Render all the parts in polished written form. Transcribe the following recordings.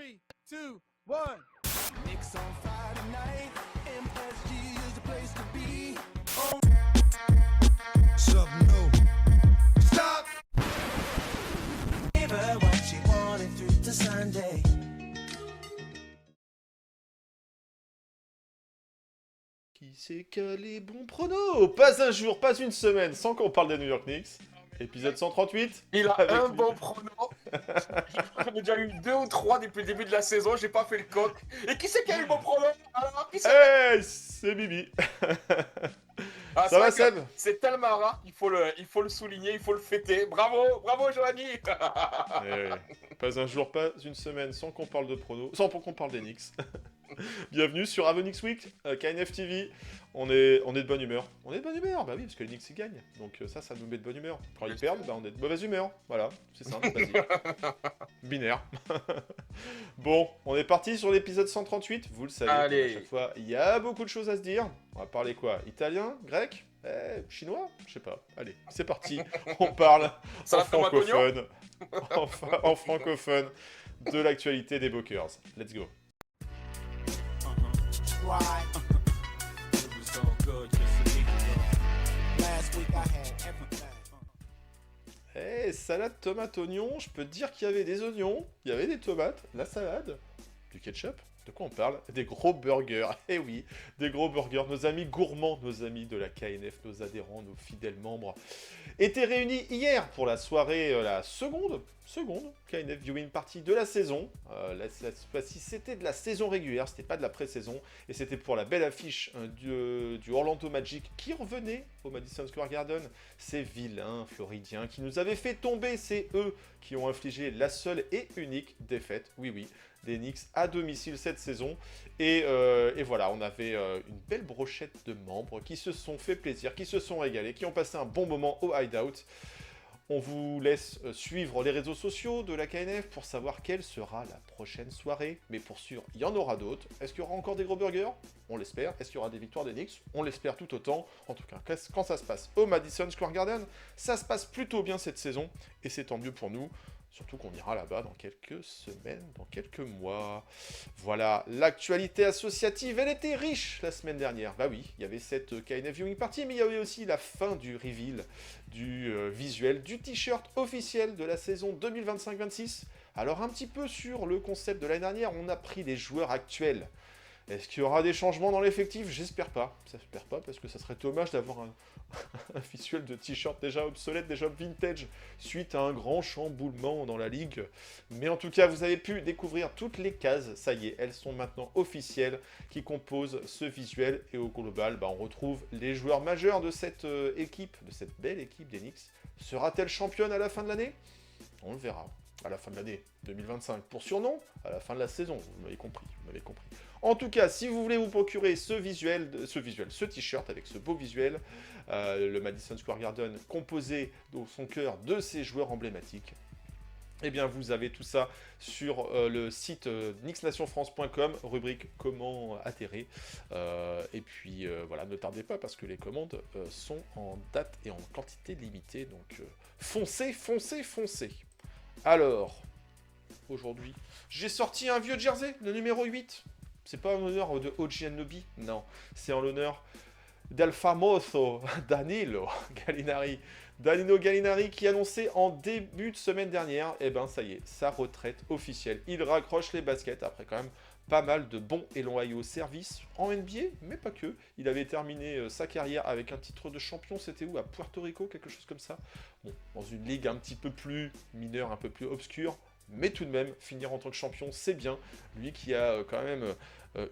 3, 2, 1. Knicks on fire tonight. MSG is the place to be. Something new. Stop! Give her what she wanted through to Sunday. Qui c'est qui a les bons pronos? Pas un jour, pas une semaine sans qu'on parle des New York Knicks. Épisode 138. Il a avec un lui. bon prono. J'en ai déjà eu 2 ou 3 depuis le début de la saison, j'ai pas fait le coq. Et qui c'est qui a eu le bon prono? Alors, qui c'est? Hey, c'est Bibi. Ah, Ça va, vrai que Seb? C'est tellement rare qu'il faut le souligner, il faut le fêter. Bravo, bravo Johanny. Pas un jour, pas une semaine sans qu'on parle de pronos, sans qu'on parle des Knicks. Bienvenue sur Avenix Week, KNF TV. On est de bonne humeur. On est de bonne humeur, bah oui, parce que les Knicks ils gagnent. Donc ça nous met de bonne humeur. Quand ils perdent, bah on est de mauvaise humeur. Voilà, c'est simple, vas-y. Binaire. Bon, on est parti sur l'épisode 138. Vous le savez, comme Allez. à chaque fois, il y a beaucoup de choses à se dire. On va parler quoi? Italien? Grec? Chinois? Je sais pas. Allez, c'est parti. On parle Ça en va, tomate oignon francophone. en francophone de l'actualité des Bookers. Let's go. Right. It was all good just a week ago. Last week I had everything. Salade tomate oignon, je peux te dire qu'il y avait des oignons, il y avait des tomates, la salade, du ketchup. De quoi on parle? Des gros burgers. Eh oui, des gros burgers. Nos amis gourmands, nos amis de la KNF, nos adhérents, nos fidèles membres, étaient réunis hier pour la soirée, la seconde KNF Viewing Party de la saison. Cette fois-ci, c'était de la saison régulière, c'était pas de la pré-saison. Et c'était pour la belle affiche du Orlando Magic qui revenait au Madison Square Garden. Ces vilains Floridiens qui nous avaient fait tomber, c'est eux qui ont infligé la seule et unique défaite, oui, des Knicks à domicile cette saison. Et voilà, on avait une belle brochette de membres qui se sont fait plaisir, qui se sont régalés, qui ont passé un bon moment au Hideout. On vous laisse suivre les réseaux sociaux de la KNF pour savoir quelle sera la prochaine soirée. Mais pour sûr, il y en aura d'autres. Est-ce qu'il y aura encore des gros burgers? On l'espère. Est-ce qu'il y aura des victoires des Knicks? On l'espère tout autant. En tout cas, quand ça se passe au Madison Square Garden, ça se passe plutôt bien cette saison. Et c'est tant mieux pour nous. Surtout qu'on ira là-bas dans quelques semaines, dans quelques mois. Voilà, l'actualité associative, elle était riche la semaine dernière. Bah oui, il y avait cette KNF Viewing Party, mais il y avait aussi la fin du reveal, du visuel, du t-shirt officiel de la saison 2025-26. Alors un petit peu sur le concept de l'année dernière, on a pris des joueurs actuels. Est-ce qu'il y aura des changements dans l'effectif? J'espère pas. J'espère pas, parce que ça serait dommage d'avoir un visuel de t-shirt déjà obsolète, déjà vintage, suite à un grand chamboulement dans la ligue. Mais en tout cas, vous avez pu découvrir toutes les cases, ça y est, elles sont maintenant officielles, qui composent ce visuel. Et au global, on retrouve les joueurs majeurs de cette équipe, de cette belle équipe des Knicks. Sera-t-elle championne à la fin de l'année? On le verra. À la fin de l'année 2025 pour surnom, à la fin de la saison, vous m'avez compris, En tout cas, si vous voulez vous procurer ce t-shirt avec ce beau visuel, le Madison Square Garden composé dans son cœur de ses joueurs emblématiques, eh bien vous avez tout ça sur le site knicksnationfrance.com, rubrique comment atterrir. Et puis voilà, ne tardez pas parce que les commandes sont en date et en quantité limitée, donc foncez. Alors, aujourd'hui, j'ai sorti un vieux jersey, le numéro 8. C'est pas en l'honneur de OG Anunoby, non. C'est en l'honneur del famoso Danilo Gallinari. Danilo Gallinari qui annonçait en début de semaine dernière, ça y est, sa retraite officielle. Il raccroche les baskets après quand même pas mal de bons et loyaux services en NBA, mais pas que. Il avait terminé sa carrière avec un titre de champion, c'était où? À Puerto Rico, quelque chose comme ça. Bon, dans une ligue un petit peu plus mineure, un peu plus obscure, mais tout de même, finir en tant que champion, c'est bien. Lui qui a quand même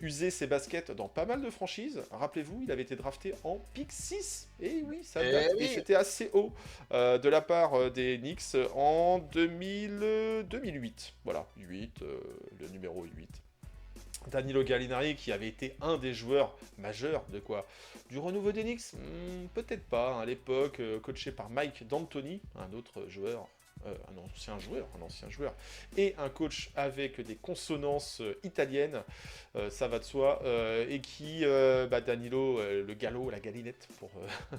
usé ses baskets dans pas mal de franchises. Rappelez-vous, il avait été drafté en pick 6. Et oui, ça date. Et c'était assez haut de la part des Knicks en 2008. Voilà, 8, le numéro 8. Danilo Gallinari qui avait été un des joueurs majeurs de quoi? Du renouveau des Knicks? Peut-être pas, à l'époque, coaché par Mike D'Antoni, un autre joueur un ancien joueur, et un coach avec des consonances italiennes, ça va de soi, et qui, Danilo, le gallo, la galinette pour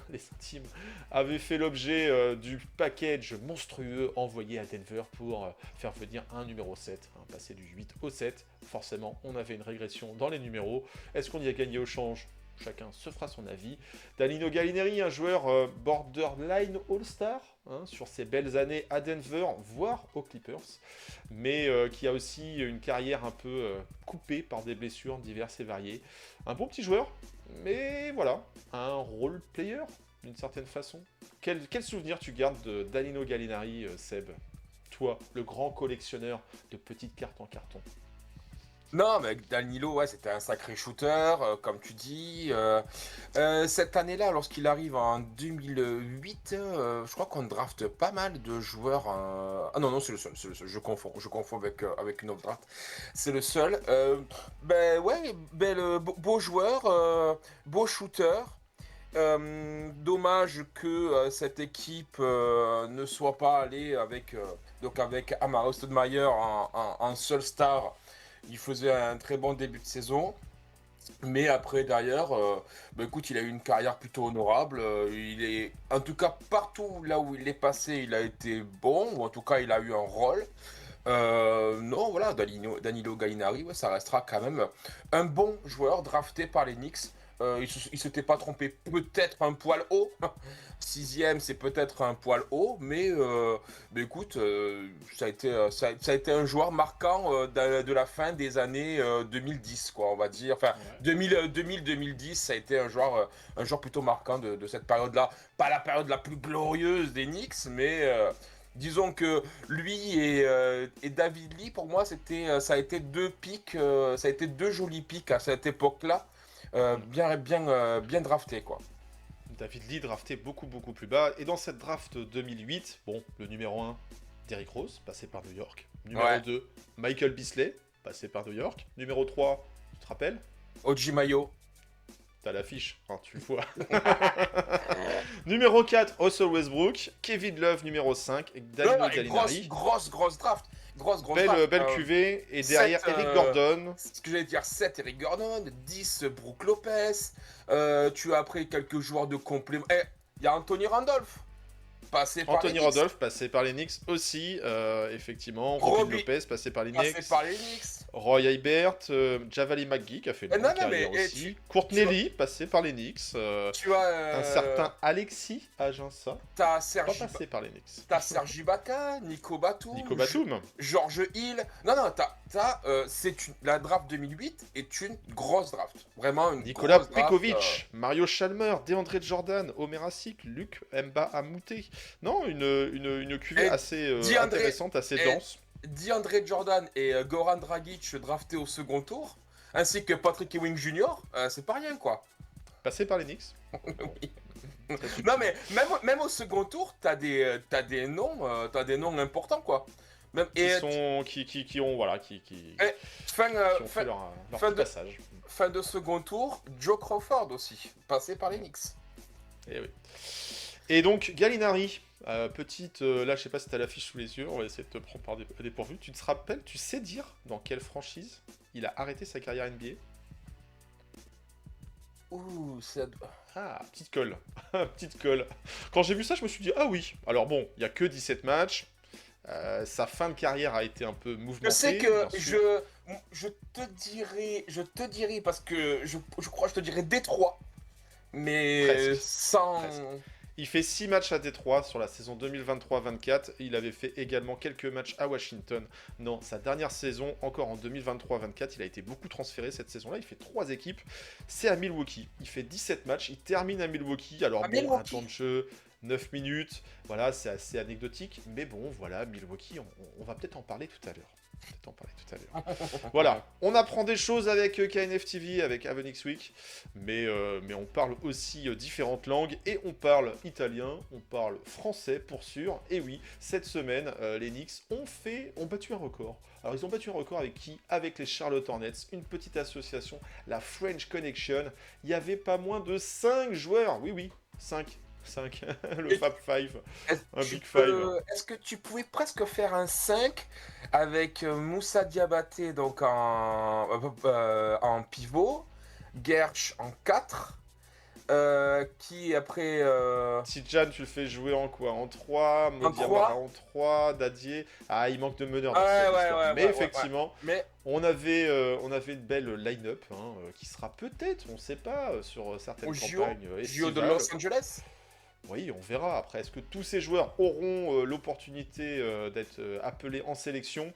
les intimes, avait fait l'objet du package monstrueux envoyé à Denver pour faire venir un numéro 7, passer du 8 au 7. Forcément, on avait une régression dans les numéros. Est-ce qu'on y a gagné au change ? Chacun se fera son avis. Danilo Gallinari, un joueur borderline All-Star, sur ses belles années à Denver, voire aux Clippers, mais qui a aussi une carrière un peu coupée par des blessures diverses et variées. Un bon petit joueur, mais voilà, un role player d'une certaine façon. Quel souvenir tu gardes de Danilo Gallinari, Seb ? Toi, le grand collectionneur de petites cartes en carton. Non, mais Danilo, ouais, c'était un sacré shooter, comme tu dis. Cette année-là, lorsqu'il arrive en 2008, je crois qu'on draft pas mal de joueurs. Ah non, c'est le seul, je confonds avec une autre draft. C'est le seul. Beau joueur, beau shooter. Dommage que cette équipe ne soit pas allée avec Amara Stoudemire en seul star. Il faisait un très bon début de saison, mais après derrière, écoute, il a eu une carrière plutôt honorable. Il est, en tout cas, partout là où il est passé, il a été bon, ou en tout cas, il a eu un rôle. Non, voilà, Danilo Gallinari, ouais, ça restera quand même un bon joueur drafté par les Knicks. Il s'était pas trompé, peut-être un poil haut. 6e, c'est peut-être un poil haut, mais écoute, ça a été un joueur marquant de la fin des années 2010, quoi, on va dire. Enfin, ouais. 2000-2010, ça a été un joueur plutôt marquant de cette période-là. Pas la période la plus glorieuse des Knicks, mais disons que lui et David Lee, pour moi, ça a été deux pics, ça a été deux jolis pics à cette époque-là. Bien drafté, quoi. David Lee drafté beaucoup plus bas. Et dans cette draft 2008, bon, le numéro 1, Derrick Rose, passé par New York. Numéro 2, Michael Beasley, passé par New York. Numéro 3, tu te rappelles ? Oji Mayo. T'as l'affiche, tu le vois. Numéro 4, Russell Westbrook. Kevin Love, numéro 5. Et Danilo Gallinari. Grosse draft. Belle cuvée. Et derrière, 7, Eric Gordon. Ce que j'allais dire, 7, Eric Gordon. 10, Brook Lopez. Tu as après quelques joueurs de complément. Il y a Anthony Randolph. Anthony Randolph, passé par les Knicks aussi, effectivement. Robin Lopez, passé par les Knicks. Roy Hibbert, Javale McGee, qui a fait une bonne carrière aussi. Courtney Lee, passé par les Knicks. Tu as un certain Alexis Aginsa, pas passé par les Knicks. T'as Serge Ibaka, Nico Batum. George Hill. Non, la draft 2008 est une grosse draft. Vraiment une Nikola grosse draft. Pekovic, Mario Chalmers, DeAndre Jordan, Omer Asik, Luc Mba Amouté. Non, une cuvée assez intéressante, assez dense. DeAndre Jordan et Goran Dragic draftés au second tour, ainsi que Patrick Ewing Jr., c'est pas rien, quoi. Passé par les Knicks. Oui. Non, mais même au second tour, t'as des noms importants, quoi. Même, qui ont fait leur petit passage. Fin de second tour, Joe Crawford aussi, passé par les Knicks. Et oui. Et donc, Gallinari, petite... là, je sais pas si t'as l'affiche sous les yeux, on va essayer de te prendre par dépourvu. Tu te rappelles, tu sais dire dans quelle franchise il a arrêté sa carrière NBA ? Ouh, c'est... Ah, petite colle. Petite colle. Quand j'ai vu ça, je me suis dit, ah oui. Alors bon, il n'y a que 17 matchs. Sa fin de carrière a été un peu mouvementée. Je sais que je te dirais, parce que je crois que je te dirais Détroit. Mais sans... Presque. Il fait 6 matchs à Détroit sur la saison 2023-24. Il avait fait également quelques matchs à Washington. Non, sa dernière saison, encore en 2023-24, il a été beaucoup transféré cette saison-là. Il fait 3 équipes. C'est à Milwaukee. Il fait 17 matchs. Il termine à Milwaukee. Alors un temps de jeu, 9 minutes. Voilà, c'est assez anecdotique. Mais bon, voilà, Milwaukee, on va peut-être en parler tout à l'heure. Voilà, on apprend des choses avec KNF TV, avec Avenix Week, mais on parle aussi différentes langues, et on parle italien, on parle français pour sûr, et oui, cette semaine, les Knicks ont battu un record. Alors ils ont battu un record avec qui ? Avec les Charlotte Hornets, une petite association, la French Connection. Il y avait pas moins de 5 joueurs, oui, 5 5. Le Fab Five. Un Tu Big Five. Est-ce que tu pouvais presque faire un 5 avec Moussa Diabaté donc en pivot, Gersh en 4, qui après Tidjane, tu le fais jouer en quoi? En 3, Modiamara 3. en 3, Dadier. Ah, il manque de meneur dans Ouais, cette ouais, histoire. ouais, Mais ouais, effectivement, Mais on avait une belle line-up qui sera peut-être, on ne sait pas, sur certaines au JO, campagnes JO de estivales. Los Angeles. Oui, on verra. Après, est-ce que tous ces joueurs auront l'opportunité d'être appelés en sélection?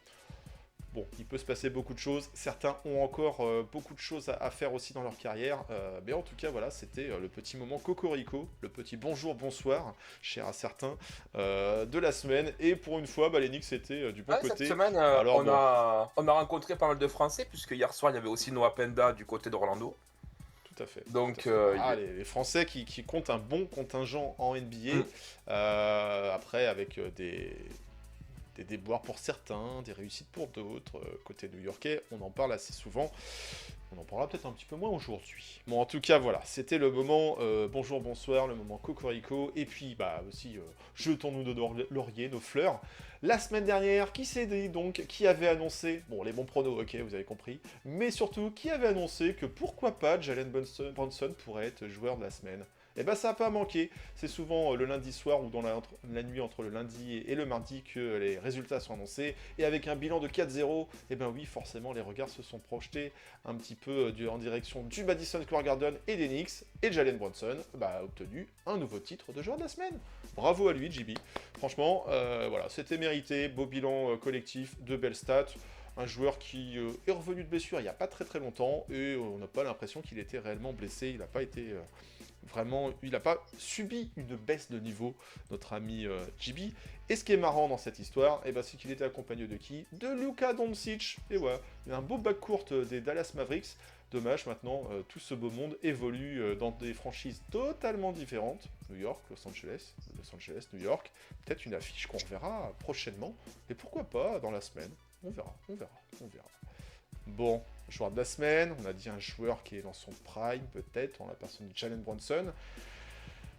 Bon, il peut se passer beaucoup de choses. Certains ont encore beaucoup de choses à faire aussi dans leur carrière. Mais en tout cas, voilà, c'était le petit moment cocorico, le petit bonjour, bonsoir, cher à certains, de la semaine. Et pour une fois, les Knicks étaient du bon Ouais, côté. cette semaine, Alors, on bon. a rencontré pas mal de Français, puisque hier soir, il y avait aussi Noah Penda du côté d'Orlando. Tout à fait. Donc, Tout à fait. Les Français qui comptent un bon contingent en NBA. Après, avec des déboires pour certains, des réussites pour d'autres. Côté new-yorkais, on en parle assez souvent. On en parlera peut-être un petit peu moins aujourd'hui. Bon, en tout cas, voilà, c'était le moment bonjour, bonsoir, le moment cocorico. Et puis, aussi, jetons-nous nos lauriers, nos fleurs. La semaine dernière, qui s'est dit donc, qui avait annoncé, bon, les bons pronos, ok, vous avez compris, mais surtout, qui avait annoncé que pourquoi pas Jalen Brunson pourrait être joueur de la semaine? Et ça n'a pas manqué. C'est souvent le lundi soir ou dans la nuit entre le lundi et le mardi que les résultats sont annoncés. Et avec un bilan de 4-0, oui, forcément, les regards se sont projetés un petit peu en direction du Madison Square Garden et des Knicks. Et Jalen Brunson a obtenu un nouveau titre de joueur de la semaine. Bravo à lui, JB. Franchement, voilà, c'était mérité. Beau bilan collectif, de belles stats. Un joueur qui est revenu de blessure il n'y a pas très très longtemps. Et on n'a pas l'impression qu'il était réellement blessé. Il n'a pas été... Vraiment, il n'a pas subi une baisse de niveau, notre ami JB. Et ce qui est marrant dans cette histoire, c'est qu'il était accompagné de qui? De Luka Doncic. Et ouais, il a un beau backcourt des Dallas Mavericks. Dommage, maintenant, tout ce beau monde évolue dans des franchises totalement différentes. New York, Los Angeles, New York. Peut-être une affiche qu'on reverra prochainement. Et pourquoi pas dans la semaine? On verra. Bon, joueur de la semaine, on a dit un joueur qui est dans son prime, peut-être, en la personne de Jalen Brunson.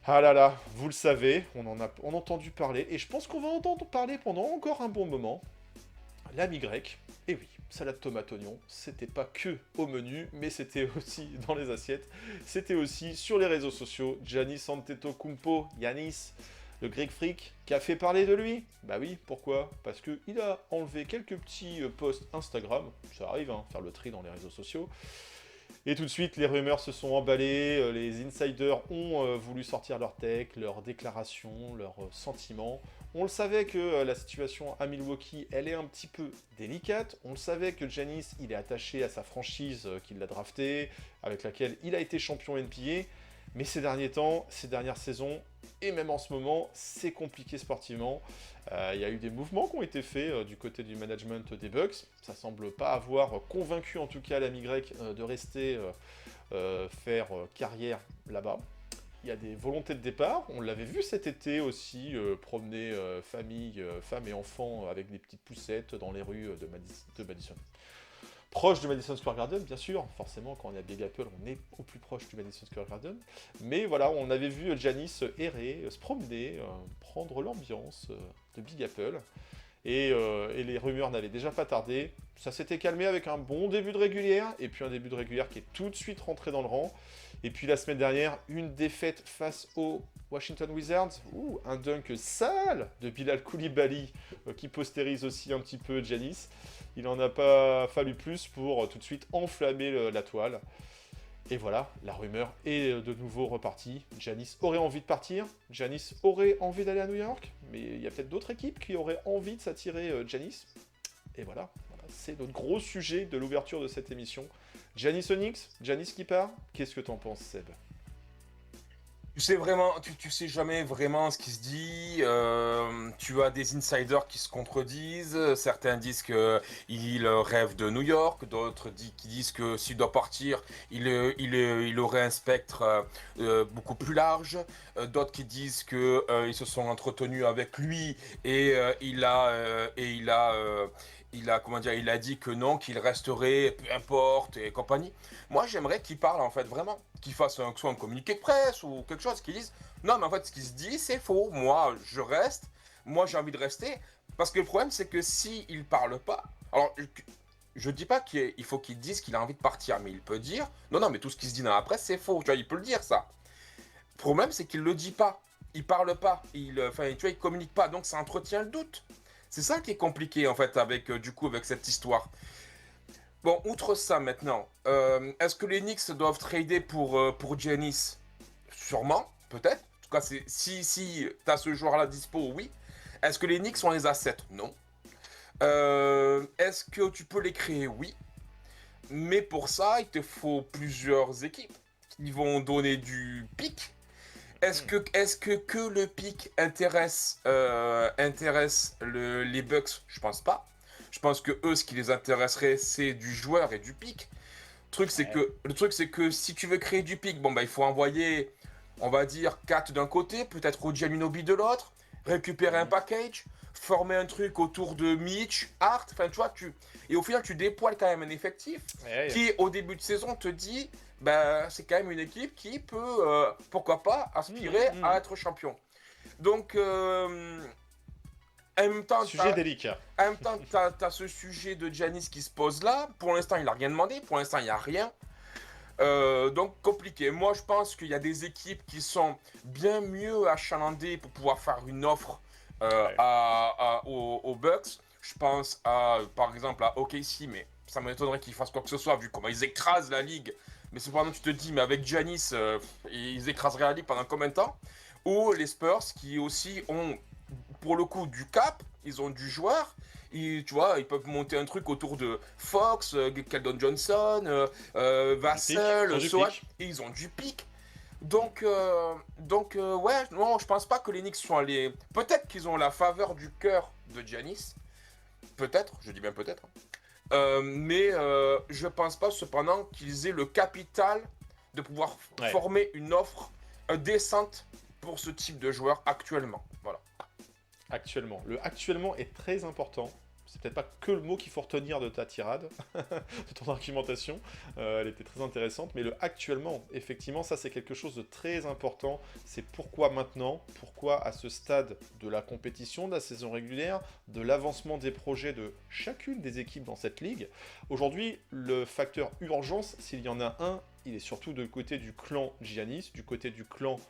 Ah là là, vous le savez, on a entendu parler, et je pense qu'on va entendre parler pendant encore un bon moment. L'ami grec, et oui, salade tomate oignon, c'était pas que au menu, mais c'était aussi dans les assiettes, c'était aussi sur les réseaux sociaux. Giannis Antetokounmpo, Yanis, le Greek Freak, qui a fait parler de lui. Bah oui, pourquoi? Parce qu'il a enlevé quelques petits posts Instagram, ça arrive, faire le tri dans les réseaux sociaux. Et tout de suite, les rumeurs se sont emballées, les insiders ont voulu sortir leur tech, leurs déclarations, leurs sentiments. On le savait que la situation à Milwaukee, elle est un petit peu délicate. On le savait que Giannis, il est attaché à sa franchise qui l'a drafté, avec laquelle il a été champion NBA. Mais ces derniers temps, ces dernières saisons, et même en ce moment, c'est compliqué sportivement. Il y a eu des mouvements qui ont été faits du côté du management des Bucks. Ça semble pas avoir convaincu en tout cas l'ami grec de rester faire carrière là-bas. Il y a des volontés de départ. On l'avait vu cet été aussi, promener famille, femmes et enfants avec des petites poussettes dans les rues de Madison. Proche du Madison Square Garden, bien sûr. Forcément, quand on est à Big Apple, on est au plus proche du Madison Square Garden. Mais voilà, on avait vu Giannis errer, se promener, prendre l'ambiance de Big Apple. Et les rumeurs n'avaient déjà pas tardé. Ça s'était calmé avec un bon début de régulière. Et puis un début de régulière qui est tout de suite rentré dans le rang. Et puis la semaine dernière, une défaite face aux Washington Wizards. Un dunk sale de Bilal Coulibaly qui postérise aussi un petit peu Giannis. Il n'en a pas fallu plus pour tout de suite enflammer la toile. Et voilà, la rumeur est de nouveau repartie. Giannis aurait envie de partir. Giannis aurait envie d'aller à New York. Mais il y a peut-être d'autres équipes qui auraient envie de s'attirer Giannis. Et voilà, c'est notre gros sujet de l'ouverture de cette émission. Giannis Onyx, Giannis qui part. Qu'est-ce que t'en penses, Seb? Tu sais jamais vraiment ce qui se dit. Tu as des insiders qui se contredisent. Certains disent qu'il rêve de New York, d'autres qui disent que s'il doit partir, il aurait un spectre beaucoup plus large. D'autres qui disent qu'ils se sont entretenus avec lui et il a il a dit que non, qu'il resterait, peu importe, et compagnie. Moi, j'aimerais qu'il parle, en fait, vraiment. Qu'il fasse soit un communiqué de presse ou quelque chose, qu'il dise, non, mais en fait, ce qu'il se dit, c'est faux. Moi, je reste. Moi, j'ai envie de rester. Parce que le problème, c'est que s'il parle pas, alors, je dis pas qu'il faut qu'il dise qu'il a envie de partir, mais il peut dire, non, non, mais tout ce qui se dit dans la presse, c'est faux. Tu vois, il peut le dire, ça. Le problème, c'est qu'il le dit pas. Il parle pas. Enfin, tu vois, il communique pas. Donc, ça entretient le doute. C'est ça qui est compliqué en fait avec du coup avec cette histoire. Bon, outre ça maintenant, est-ce que les Knicks doivent trader pour Giannis? Sûrement, peut-être. En tout cas, si t'as ce joueur-là dispo, oui. Est-ce que les Knicks ont les assets? Non. Est-ce que tu peux les créer? Oui. Mais pour ça, il te faut plusieurs équipes qui vont donner du pic. Est-ce que le pic intéresse les Bucks? Je pense pas. Je pense que eux, ce qui les intéresserait, c'est du joueur et du pic. Le truc, c'est que si tu veux créer du pic, bon, bah, il faut envoyer, on va dire, 4 d'un côté, peut-être OG Anunoby de l'autre, récupérer un package, former un truc autour de Mitch, Hart, enfin, tu vois, et au final, tu dépoiles quand même un effectif qui, au début de saison, te dit, ben, c'est quand même une équipe qui peut, pourquoi pas, aspirer à être champion. Donc, en même temps, Sujet délicat. En même temps, t'as ce sujet de Giannis qui se pose là. Pour l'instant, il n'a rien demandé. Pour l'instant, il n'y a rien. Donc, compliqué. Moi, je pense qu'il y a des équipes qui sont bien mieux achalandées pour pouvoir faire une offre aux Bucks. Je pense par exemple à OKC, mais ça m'étonnerait qu'ils fassent quoi que ce soit, vu comment ils écrasent la ligue. Mais cependant, tu te dis, mais avec Giannis, ils écraseraient la ligue pendant combien de temps? Ou les Spurs, qui aussi ont, pour le coup, du cap, ils ont du joueur. Tu vois, ils peuvent monter un truc autour de Fox, Keldon Johnson, Vassell, Sohan, et ils ont du pic. Donc, ouais, non, je pense pas que les Knicks sont allés. Peut-être qu'ils ont la faveur du cœur de Giannis. Peut-être, je dis bien peut-être. Mais je pense pas cependant qu'ils aient le capital de pouvoir former une offre décente pour ce type de joueur actuellement. Voilà. Actuellement. Le actuellement est très important. C'est peut-être pas que le mot qu'il faut retenir de ta tirade, de ton argumentation. Elle était très intéressante. Mais le actuellement, effectivement, ça c'est quelque chose de très important. C'est pourquoi maintenant, pourquoi à ce stade de la compétition, de la saison régulière, de l'avancement des projets de chacune des équipes dans cette ligue. Aujourd'hui, le facteur urgence, s'il y en a un, il est surtout du côté du clan Giannis, du côté du clan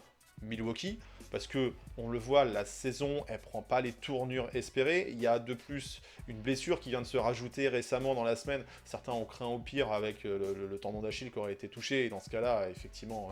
Milwaukee, parce que on le voit, la saison elle prend pas les tournures espérées. Il y a de plus une blessure qui vient de se rajouter récemment dans la semaine. Certains ont craint au pire avec le tendon d'Achille qui aurait été touché, et dans ce cas-là effectivement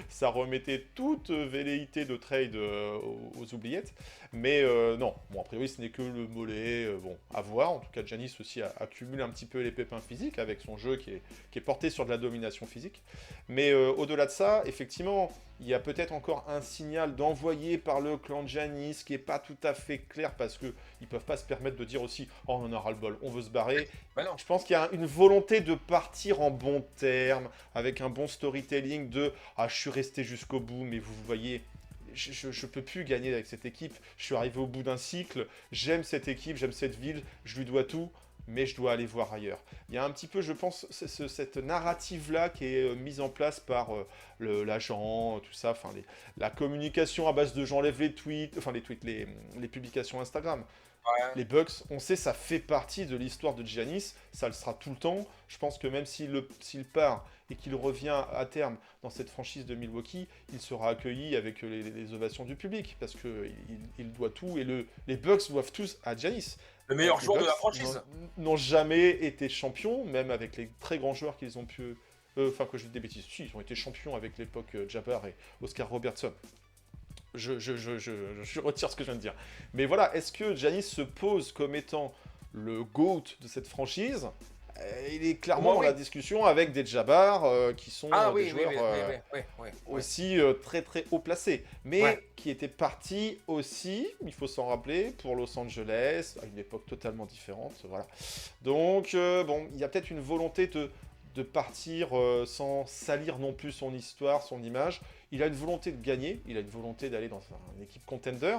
ça remettait toute velléité de trade aux oubliettes. Mais non, bon, a priori ce n'est que le mollet, bon, à voir. En tout cas Giannis aussi accumule un petit peu les pépins physiques avec son jeu qui est porté sur de la domination physique. Mais au-delà de ça, effectivement, il y a peut-être encore un signal d'envoyé par le clan Giannis qui n'est pas tout à fait clair, parce qu'ils ne peuvent pas se permettre de dire aussi « Oh, on en a ras-le-bol, on veut se barrer ». Je pense qu'il y a une volonté de partir en bons termes, avec un bon storytelling de « Ah, je suis resté jusqu'au bout, mais vous voyez, je ne peux plus gagner avec cette équipe, je suis arrivé au bout d'un cycle, j'aime cette équipe, j'aime cette ville, je lui dois tout ». Mais je dois aller voir ailleurs. Il y a un petit peu, je pense, cette narrative-là qui est mise en place par l'agent, tout ça, enfin, la communication à base de j'enlève les tweets, enfin les publications Instagram. Ouais. Les Bucks, on sait, ça fait partie de l'histoire de Giannis, ça le sera tout le temps. Je pense que même s'il part et qu'il revient à terme dans cette franchise de Milwaukee, il sera accueilli avec les ovations du public, parce qu'il doit tout, et les Bucks doivent tous à Giannis. Le meilleur joueur de la franchise. N'ont jamais été champions, même avec les très grands joueurs qu'ils ont pu... Enfin, que je dis des bêtises. Si, ils ont été champions avec l'époque Jabbar et Oscar Robertson. Je retire ce que je viens de dire. Mais voilà, est-ce que Giannis se pose comme étant le GOAT de cette franchise? Il est clairement dans la discussion avec des Jabbar qui sont des joueurs aussi très très haut placés, mais qui étaient partis aussi, il faut s'en rappeler, pour Los Angeles, à une époque totalement différente. Voilà. Donc, bon, il y a peut-être une volonté de partir sans salir non plus son histoire, son image. Il a une volonté de gagner, il a une volonté d'aller dans une équipe contender,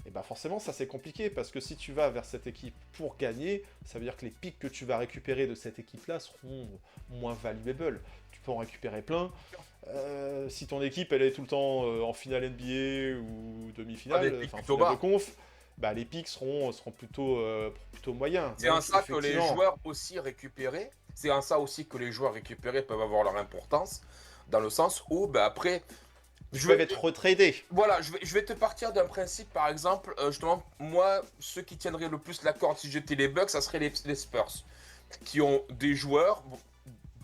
et bah forcément ça c'est compliqué parce que si tu vas vers cette équipe pour gagner, ça veut dire que les pics que tu vas récupérer de cette équipe-là seront moins valuable. Tu peux en récupérer plein. Si ton équipe elle est tout le temps en finale NBA ou demi-finale, Des pics enfin plutôt finale de bas. conf, bah les pics seront plutôt moyens. C'est Donc, en ça que les effectivement, joueurs aussi récupérés, c'est en ça aussi que les joueurs récupérés peuvent avoir leur importance, dans le sens où, ben après, ils je peuvent vais, être retradés. voilà, je vais te partir d'un principe, par exemple, justement, moi, ceux qui tiendraient le plus la corde si j'étais les Bucks, ça serait les Spurs, qui ont des joueurs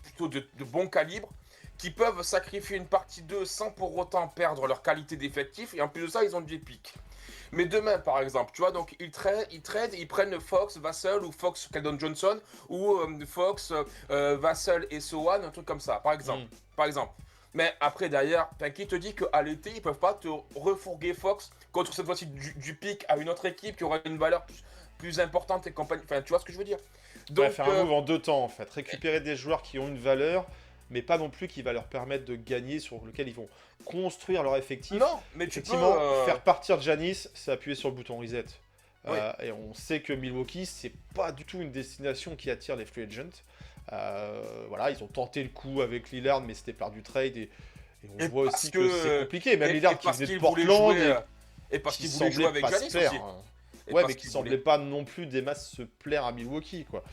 plutôt de bon calibre, qui peuvent sacrifier une partie d'eux sans pour autant perdre leur qualité d'effectif, et en plus de ça, ils ont des pics. Mais demain, par exemple, tu vois, donc ils trade, ils prennent Fox, Vassell ou Fox, Keldon Johnson ou Fox, Vassell et Sohan, un truc comme ça, par exemple. Par exemple. Mais après, derrière, qui te dit qu'à l'été, ils peuvent pas te refourguer Fox contre cette fois-ci du pic à une autre équipe qui aura une valeur plus importante et compagnie. Enfin, tu vois ce que je veux dire? Donc, faire un move en 2 temps en fait. Récupérer des joueurs qui ont une valeur, mais pas non plus qui va leur permettre de gagner, sur lequel ils vont construire leur effectif. Non, mais Effectivement, tu peux, faire partir Giannis, c'est appuyer sur le bouton reset. Oui. Et on sait que Milwaukee, c'est pas du tout une destination qui attire les free agents. Voilà, ils ont tenté le coup avec Lillard, mais c'était par du trade. Et on Et voit parce aussi que c'est compliqué. Même et Lillard qui parce venait de qu'il voulait Portland jouer, et et parce qui qu'il voulait jouer semblait avec pas Giannis se plaire. aussi. Et Ouais, parce mais qui qu'il semblait voulait- pas non plus des masses se plaire à Milwaukee, quoi.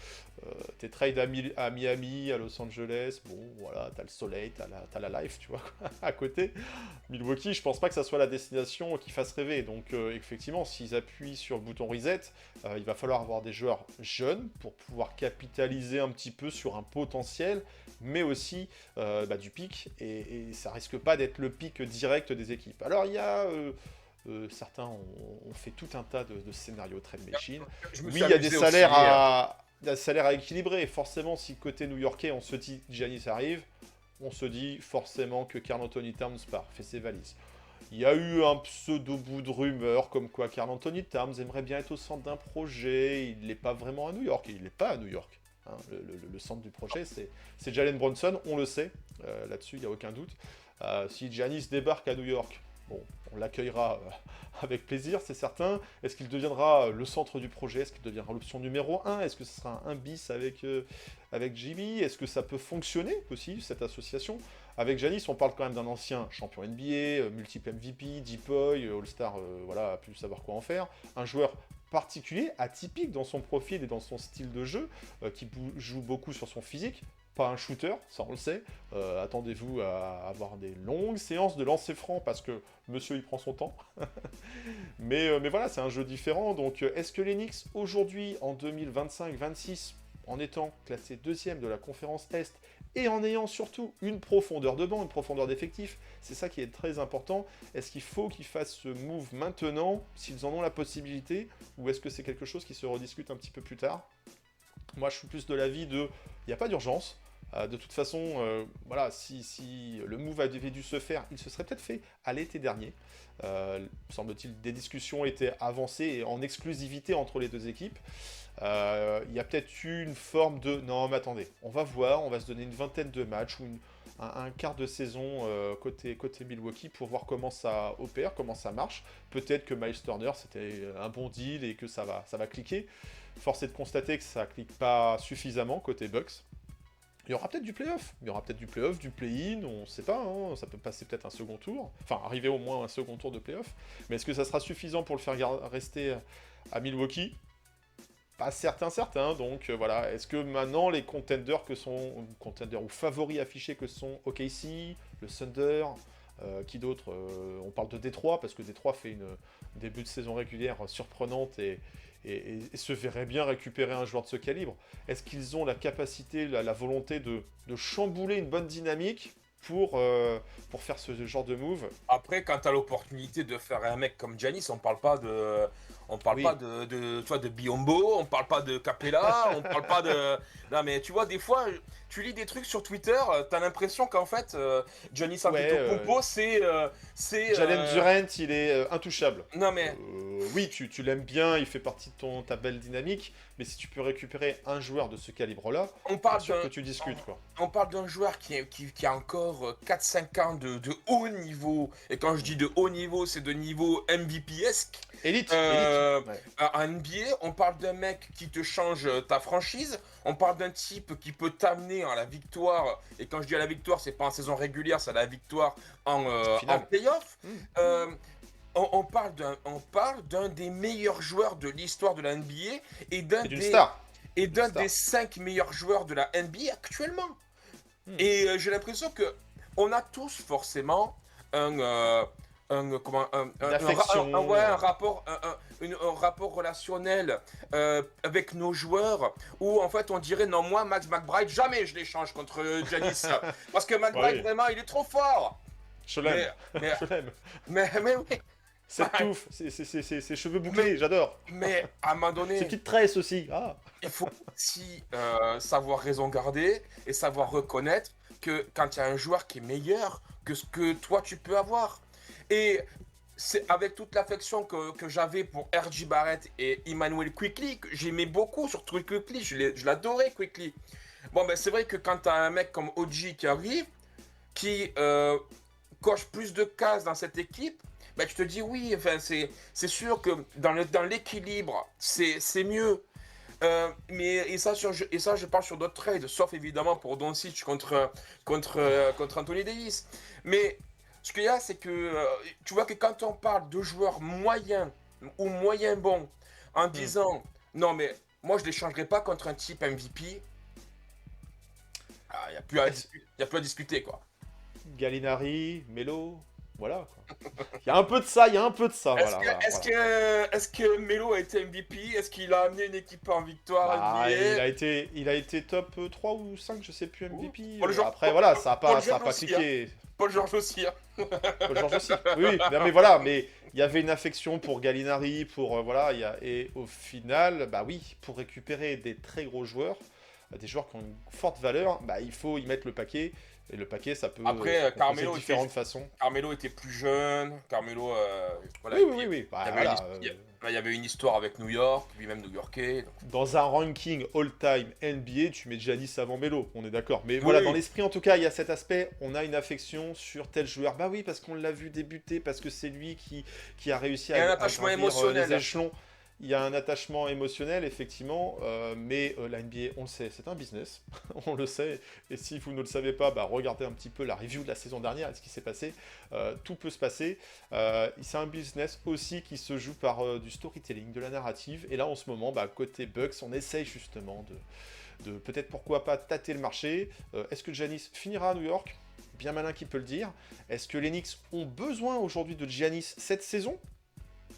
T'es trade à Miami, à Los Angeles, bon, voilà, t'as le soleil, t'as la life, tu vois, quoi, à côté. Milwaukee, je pense pas que ça soit la destination qui fasse rêver. Donc, effectivement, s'ils appuient sur le bouton reset, il va falloir avoir des joueurs jeunes pour pouvoir capitaliser un petit peu sur un potentiel, mais aussi du pic, et ça risque pas d'être le pic direct des équipes. Alors, il y a... certains ont fait tout un tas de scénarios trade machine. Je me Oui, suis il y a des amusé salaires aussi, à équilibrer. Forcément, si côté new-yorkais, on se dit Giannis arrive, on se dit forcément que Karl Anthony Towns part, fait ses valises. Il y a eu un pseudo-bout de rumeur comme quoi Karl Anthony Towns aimerait bien être au centre d'un projet. Il n'est pas vraiment à New York. Il n'est pas à New York. Hein. Le centre du projet, c'est Jalen Brunson, on le sait. Là-dessus, il n'y a aucun doute. Si Giannis débarque à New York, bon, on l'accueillera avec plaisir, c'est certain. Est-ce qu'il deviendra le centre du projet? Est-ce qu'il deviendra l'option numéro 1? Est-ce que ce sera un bis avec JB? Est-ce que ça peut fonctionner aussi, cette association? Avec Giannis, on parle quand même d'un ancien champion NBA, multiple MVP, Deep Boy, All-Star, voilà, a pu savoir quoi en faire. Un joueur particulier, atypique dans son profil et dans son style de jeu, qui joue beaucoup sur son physique. Pas un shooter, ça on le sait. Attendez-vous à avoir des longues séances de lancer franc parce que monsieur il prend son temps. mais voilà, c'est un jeu différent. Donc est-ce que les Knicks aujourd'hui en 2025-26, en étant classé deuxième de la conférence Est et en ayant surtout une profondeur de banc, une profondeur d'effectif, c'est ça qui est très important. Est-ce qu'il faut qu'ils fassent ce move maintenant, s'ils en ont la possibilité, ou est-ce que c'est quelque chose qui se rediscute un petit peu plus tard? Moi, je suis plus de l'avis de, il n'y a pas d'urgence. De toute façon, voilà, si le move avait dû se faire, il se serait peut-être fait à l'été dernier. Semble-t-il, des discussions étaient avancées et en exclusivité entre les deux équipes. Il y a peut-être eu une forme de... Non, mais attendez, on va voir, on va se donner une vingtaine de matchs ou un quart de saison côté Milwaukee pour voir comment ça opère, comment ça marche. Peut-être que Miles Turner, c'était un bon deal et que ça va cliquer. Force est de constater que ça clique pas suffisamment côté Bucks. Il y aura peut-être du play-off, du play-in, on ne sait pas, hein, ça peut passer peut-être un second tour, enfin arriver au moins à un second tour de play-off, mais est-ce que ça sera suffisant pour le faire rester à Milwaukee? Pas certain, donc voilà, est-ce que maintenant les contenders ou favoris affichés que sont OKC, le Thunder, qui d'autre, on parle de Détroit, parce que Détroit fait une début de saison régulière surprenante et se verrait bien récupérer un joueur de ce calibre. Est-ce qu'ils ont la capacité, la volonté de chambouler une bonne dynamique pour faire ce genre de move? Après, quand tu as l'opportunité de faire un mec comme Giannis, on parle pas de... On parle Oui. pas tu vois, de Biombo, on parle pas de Capella, on parle pas de... Non mais tu vois, des fois, tu lis des trucs sur Twitter, t'as l'impression qu'en fait, Giannis Antetokounmpo, c'est... Jalen Durant, il est intouchable. Non mais... oui, tu l'aimes bien, il fait partie de ta belle dynamique, mais si tu peux récupérer un joueur de ce calibre-là, On bien parle sûr que d'un tu discutes, quoi. on parle d'un joueur qui a encore 4-5 ans de haut niveau. Et quand je dis de haut niveau, c'est de niveau MVP-esque. Élite, Euh, élite. Ouais. En NBA, on parle d'un mec qui te change ta franchise. On parle d'un type qui peut t'amener à la victoire. Et quand je dis à la victoire, c'est pas en saison régulière, c'est à la victoire en Finale. playoff. Mm. On parle d'un des meilleurs joueurs de l'histoire de la NBA et d'un C'est d'une des, star. et d'un Star. des 5 meilleurs joueurs de la NBA actuellement. Hmm. Et j'ai l'impression que on a tous forcément Une affection. un rapport, un rapport relationnel avec nos joueurs où en fait on dirait non, moi Max McBride jamais je l'échange contre Giannis parce que McBride Oui. vraiment il est trop fort. Je l'aime. Mais, Je l'aime. mais oui, Cette touffe, ses cheveux bouclés, j'adore. mais à un moment Ses donné, petites tresses aussi. Ah. il faut aussi savoir raison garder et savoir reconnaître que quand il y a un joueur qui est meilleur que ce que toi tu peux avoir. Et c'est avec toute l'affection que j'avais pour R.J. Barrett et Emmanuel Quickley, que j'aimais beaucoup sur Quickley, je l'adorais Quickley. Bon ben c'est vrai que quand tu as un mec comme OG qui arrive, qui coche plus de cases dans cette équipe, ben tu te dis oui, enfin c'est sûr que dans l'équilibre, c'est mieux. Et ça, je parle sur d'autres trades, sauf évidemment pour Doncic contre Anthony Davis. Mais ce qu'il y a, c'est que tu vois que quand on parle de joueurs moyens ou moyen bons, en disant non, mais moi je les changerai pas contre un type MVP, il n'y a plus à discuter quoi. Gallinari, Melo, voilà. Quoi. Il y a un peu de ça, il y a un peu de ça. Est-ce que Melo a été MVP? Est-ce qu'il a amené une équipe en victoire Bah, NBA? il a été top 3 ou 5, je sais plus, MVP. Paul George- Après, voilà, ça a Paul pas George aussi, cliqué. Paul George aussi. Hein. Paul George aussi. Oui, non, mais voilà, mais il y avait une affection pour Gallinari, voilà, et au final, bah oui, pour récupérer des très gros joueurs, des joueurs qui ont une forte valeur, bah il faut y mettre le paquet. Et le paquet, ça peut Après, se composer Carmelo de différentes façons. Carmelo était plus jeune. Carmelo, voilà, Oui. Bah, il y avait voilà, il y avait une histoire avec New York, lui-même new-yorkais. Donc. dans un ranking all-time NBA, tu mets Giannis avant Melo, on est d'accord. Mais voilà, dans l'esprit, en tout cas, il y a cet aspect, on a une affection sur tel joueur. Bah oui, parce qu'on l'a vu débuter, parce que c'est lui qui a réussi Il y a un à attachement gravir, émotionnel. les échelons. Il y a un attachement émotionnel, effectivement, mais la NBA, on le sait, c'est un business, on le sait, et si vous ne le savez pas, bah, regardez un petit peu la review de la saison dernière et ce qui s'est passé, tout peut se passer. C'est un business aussi qui se joue par du storytelling, de la narrative, et là, en ce moment, bah, côté Bucks, on essaye justement de peut-être, pourquoi pas, tâter le marché. Est-ce que Giannis finira à New York ? Bien malin qui peut le dire. Est-ce que les Knicks ont besoin aujourd'hui de Giannis cette saison ?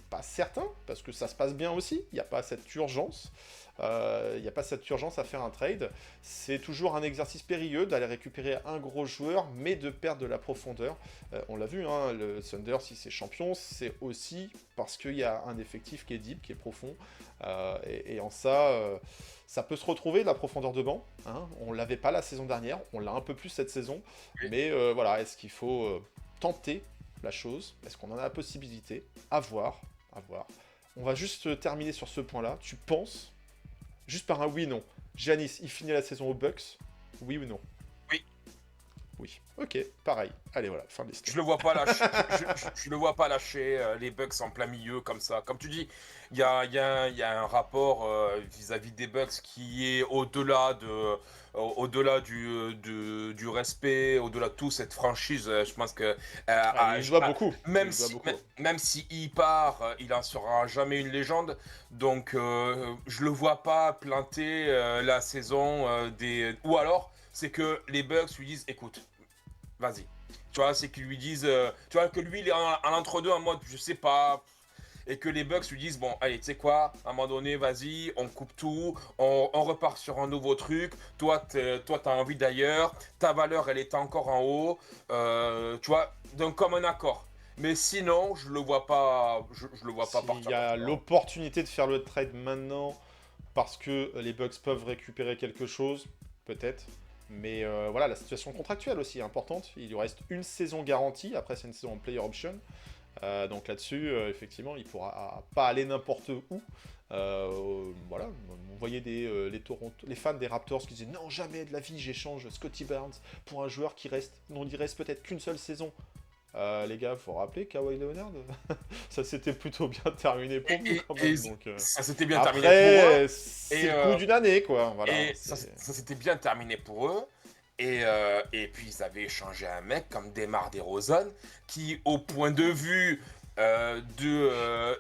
Pas certain, parce que ça se passe bien aussi, il n'y a pas cette urgence. Il n'y a pas cette urgence à faire un trade. C'est toujours un exercice périlleux d'aller récupérer un gros joueur, mais de perdre de la profondeur. On l'a vu, hein, le Thunder, si c'est champion, c'est aussi parce qu'il y a un effectif qui est deep, qui est profond. Et en ça, ça peut se retrouver, de la profondeur de banc. Hein. On ne l'avait pas la saison dernière, on l'a un peu plus cette saison. Oui. Mais voilà, est-ce qu'il faut tenter la chose ? Est-ce qu'on en a la possibilité ? À voir. On va juste terminer sur ce point-là. Tu penses, juste par un oui-non, Giannis, il finit la saison aux Bucks ? Oui ou non ? Oui. Oui. Ok, pareil. Allez, voilà, fin de l'histoire. Je le vois pas lâcher. Je le vois pas lâcher les Bucks en plein milieu comme ça. Comme tu dis, il y a un rapport vis-à-vis des Bucks qui est au-delà du respect, au-delà de tout cette franchise. Je pense que Il joue beaucoup. même si il part, il en sera jamais une légende. Donc je le vois pas planter la saison des. Ou alors c'est que les Bucks lui disent écoute. Vas-y. Tu vois, c'est qu'ils lui disent... tu vois, que lui, il est en entre-deux en mode, je sais pas... Et que les Bucks lui disent, bon, allez, tu sais quoi, à un moment donné, vas-y, on coupe tout, on repart sur un nouveau truc, toi, t'as envie d'ailleurs, ta valeur, elle est encore en haut, tu vois, donc comme un accord. Mais sinon, je le vois pas, je le vois pas partir. Il y a l'opportunité de faire le trade maintenant parce que les Bucks peuvent récupérer quelque chose, peut-être. Mais voilà, la situation contractuelle aussi est importante. Il lui reste une saison garantie. Après, c'est une saison en player option. Donc là-dessus, effectivement, il pourra pas aller n'importe où. Voilà, on voyait les fans des Raptors qui disaient non, jamais de la vie j'échange Scottie Barnes pour un joueur dont il reste peut-être qu'une seule saison. Les gars, faut rappeler Kawhi Leonard, ça s'était plutôt bien terminé pour vous quand même. Donc, ça s'était bien terminé pour après, eux. c'est le coup d'une année, quoi. Voilà, Et ça s'était bien terminé pour eux. Et puis ils avaient échangé un mec comme DeMar DeRozan qui, au point de vue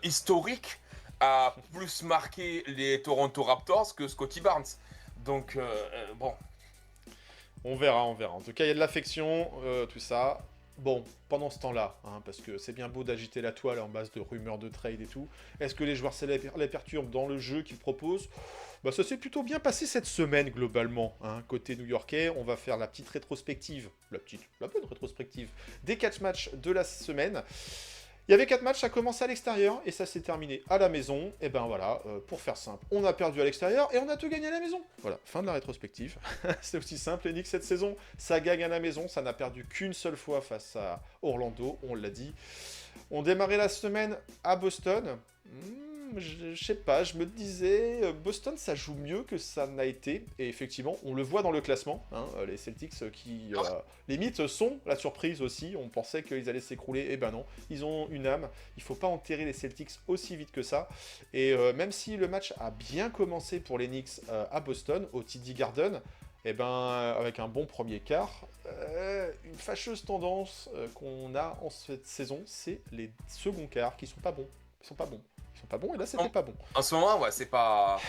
historique, a plus marqué les Toronto Raptors que Scottie Barnes. Donc bon. On verra. En tout cas, il y a de l'affection, tout ça. Bon, pendant ce temps-là, parce que c'est bien beau d'agiter la toile en base de rumeurs de trade et tout, est-ce que les joueurs les perturbent dans le jeu qu'ils proposent ? Bah, ça s'est plutôt bien passé cette semaine, globalement. Côté new-yorkais, on va faire la petite rétrospective, la bonne rétrospective des 4 matchs de la semaine. Il y avait 4 matchs, ça commençait à l'extérieur et ça s'est terminé à la maison. Et ben voilà, pour faire simple, on a perdu à l'extérieur et on a tout gagné à la maison. Voilà, fin de la rétrospective. C'est aussi simple, les Knicks cette saison, ça gagne à la maison, ça n'a perdu qu'une seule fois face à Orlando, on l'a dit. On démarrait la semaine à Boston. Je sais pas, je me disais, Boston ça joue mieux que ça n'a été, et effectivement, on le voit dans le classement, les Celtics qui, limite, sont la surprise aussi, on pensait qu'ils allaient s'écrouler, et ben non, ils ont une âme, il faut pas enterrer les Celtics aussi vite que ça, et même si le match a bien commencé pour les Knicks à Boston, au TD Garden, et ben avec un bon premier quart, une fâcheuse tendance qu'on a en cette saison, c'est les seconds quarts qui sont pas bons, ils sont pas bons, et là c'était pas bon. En ce moment, ouais, c'est pas...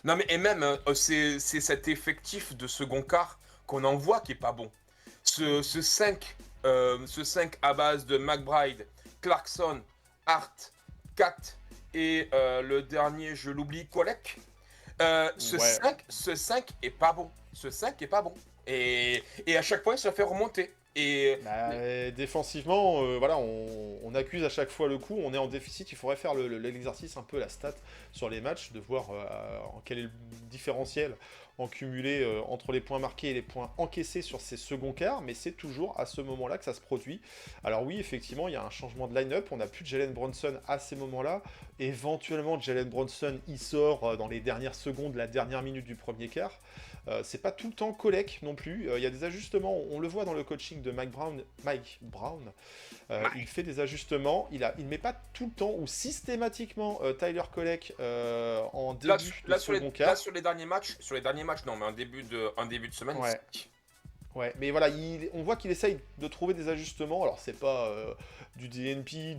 Non mais et même, c'est cet effectif de second quart qu'on en voit qui est pas bon. Ce 5 à base de McBride, Clarkson, Hart, Cat et le dernier, je l'oublie, Kolek. Ce 5 est pas bon. Ce 5 est pas bon. Et à chaque fois, il se fait remonter. Et défensivement, voilà, on accuse à chaque fois le coup, on est en déficit, il faudrait faire l'exercice, un peu la stat sur les matchs, de voir quel est le différentiel en cumulé entre les points marqués et les points encaissés sur ces seconds quarts, mais c'est toujours à ce moment-là que ça se produit. Alors oui, effectivement, il y a un changement de line-up, on n'a plus de Jalen Brunson à ces moments-là, éventuellement Jalen Brunson, il sort dans les dernières secondes, la dernière minute du premier quart. C'est pas tout le temps Kolek non plus. Il y a des ajustements. On le voit dans le coaching de Mike Brown. Il fait des ajustements. Il met pas tout le temps ou systématiquement Tyler Kolek en début de second quart. Là sur les derniers matchs, non, mais en début de semaine. Ouais. Ouais, mais voilà, on voit qu'il essaye de trouver des ajustements. Alors, c'est pas du DNP,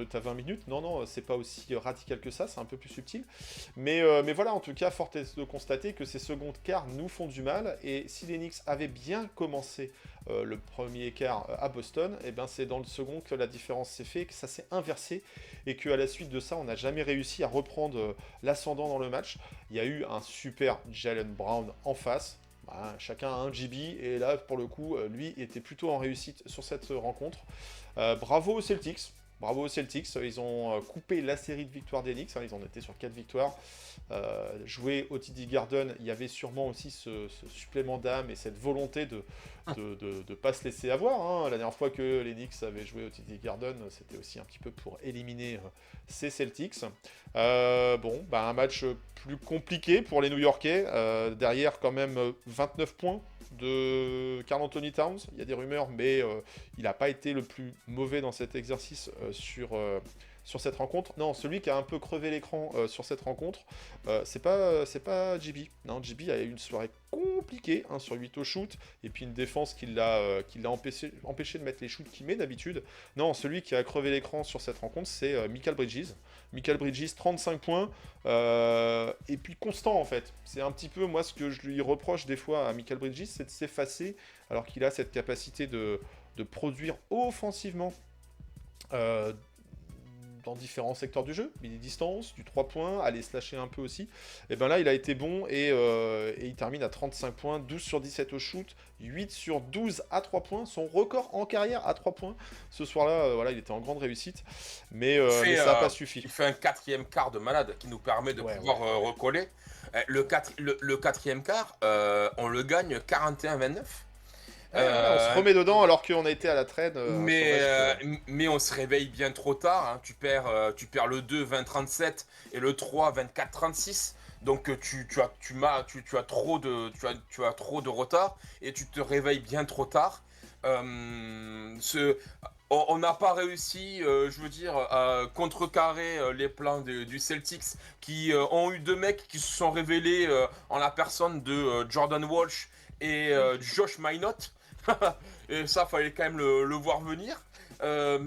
t'as 20 minutes. Non, c'est pas aussi radical que ça, c'est un peu plus subtil. Mais voilà, en tout cas, fort est de constater que ces secondes quarts nous font du mal. Et si les Knicks avaient bien commencé le premier quart à Boston, et ben c'est dans le second que la différence s'est faite, que ça s'est inversé. Et qu'à la suite de ça, on n'a jamais réussi à reprendre l'ascendant dans le match. Il y a eu un super Jaylen Brown en face. Chacun a un GB, et là, pour le coup, lui était plutôt en réussite sur cette rencontre. Bravo aux Celtics, ils ont coupé la série de victoires des Knicks, ils en étaient sur 4 victoires. Jouer au TD Garden, il y avait sûrement aussi ce supplément d'âme et cette volonté de pas se laisser avoir. La dernière fois que les Knicks avaient joué au TD Garden, c'était aussi un petit peu pour éliminer ces Celtics. Un match plus compliqué pour les New-Yorkais. Derrière, quand même, 29 points de Karl Anthony Towns. Il y a des rumeurs, mais il n'a pas été le plus mauvais dans cet exercice sur cette rencontre. Non, celui qui a un peu crevé l'écran sur cette rencontre, c'est pas JB. Non, JB a eu une soirée compliquée, 1 sur 8 au shoot, et puis une défense qui l'a empêché de mettre les shoots qu'il met d'habitude. Non, celui qui a crevé l'écran sur cette rencontre, c'est Mikal Bridges. Mikal Bridges, 35 points, et puis constant en fait. C'est un petit peu, moi, ce que je lui reproche des fois à Mikal Bridges, c'est de s'effacer, alors qu'il a cette capacité de produire offensivement dans différents secteurs du jeu, midi-distance, du 3 points, aller se lâcher un peu aussi. Et ben là, il a été bon et il termine à 35 points, 12 sur 17 au shoot, 8 sur 12 à 3 points, son record en carrière à 3 points. Ce soir-là, voilà, il était en grande réussite, mais ça n'a pas suffi. Il fait un quatrième quart de malade qui nous permet de pouvoir recoller. Le quatrième quart, on le gagne 41-29. Voilà, on se remet dedans alors qu'on a été à la trade. Mais on se réveille bien trop tard. Hein. Tu perds le 2 20-37 et le 3 24-36. Donc tu as trop de retard et tu te réveilles bien trop tard. On n'a pas réussi, je veux dire, à contrecarrer les plans du Celtics qui ont eu deux mecs qui se sont révélés en la personne de Jordan Walsh et Josh Minott. Et ça, fallait quand même le voir venir. Et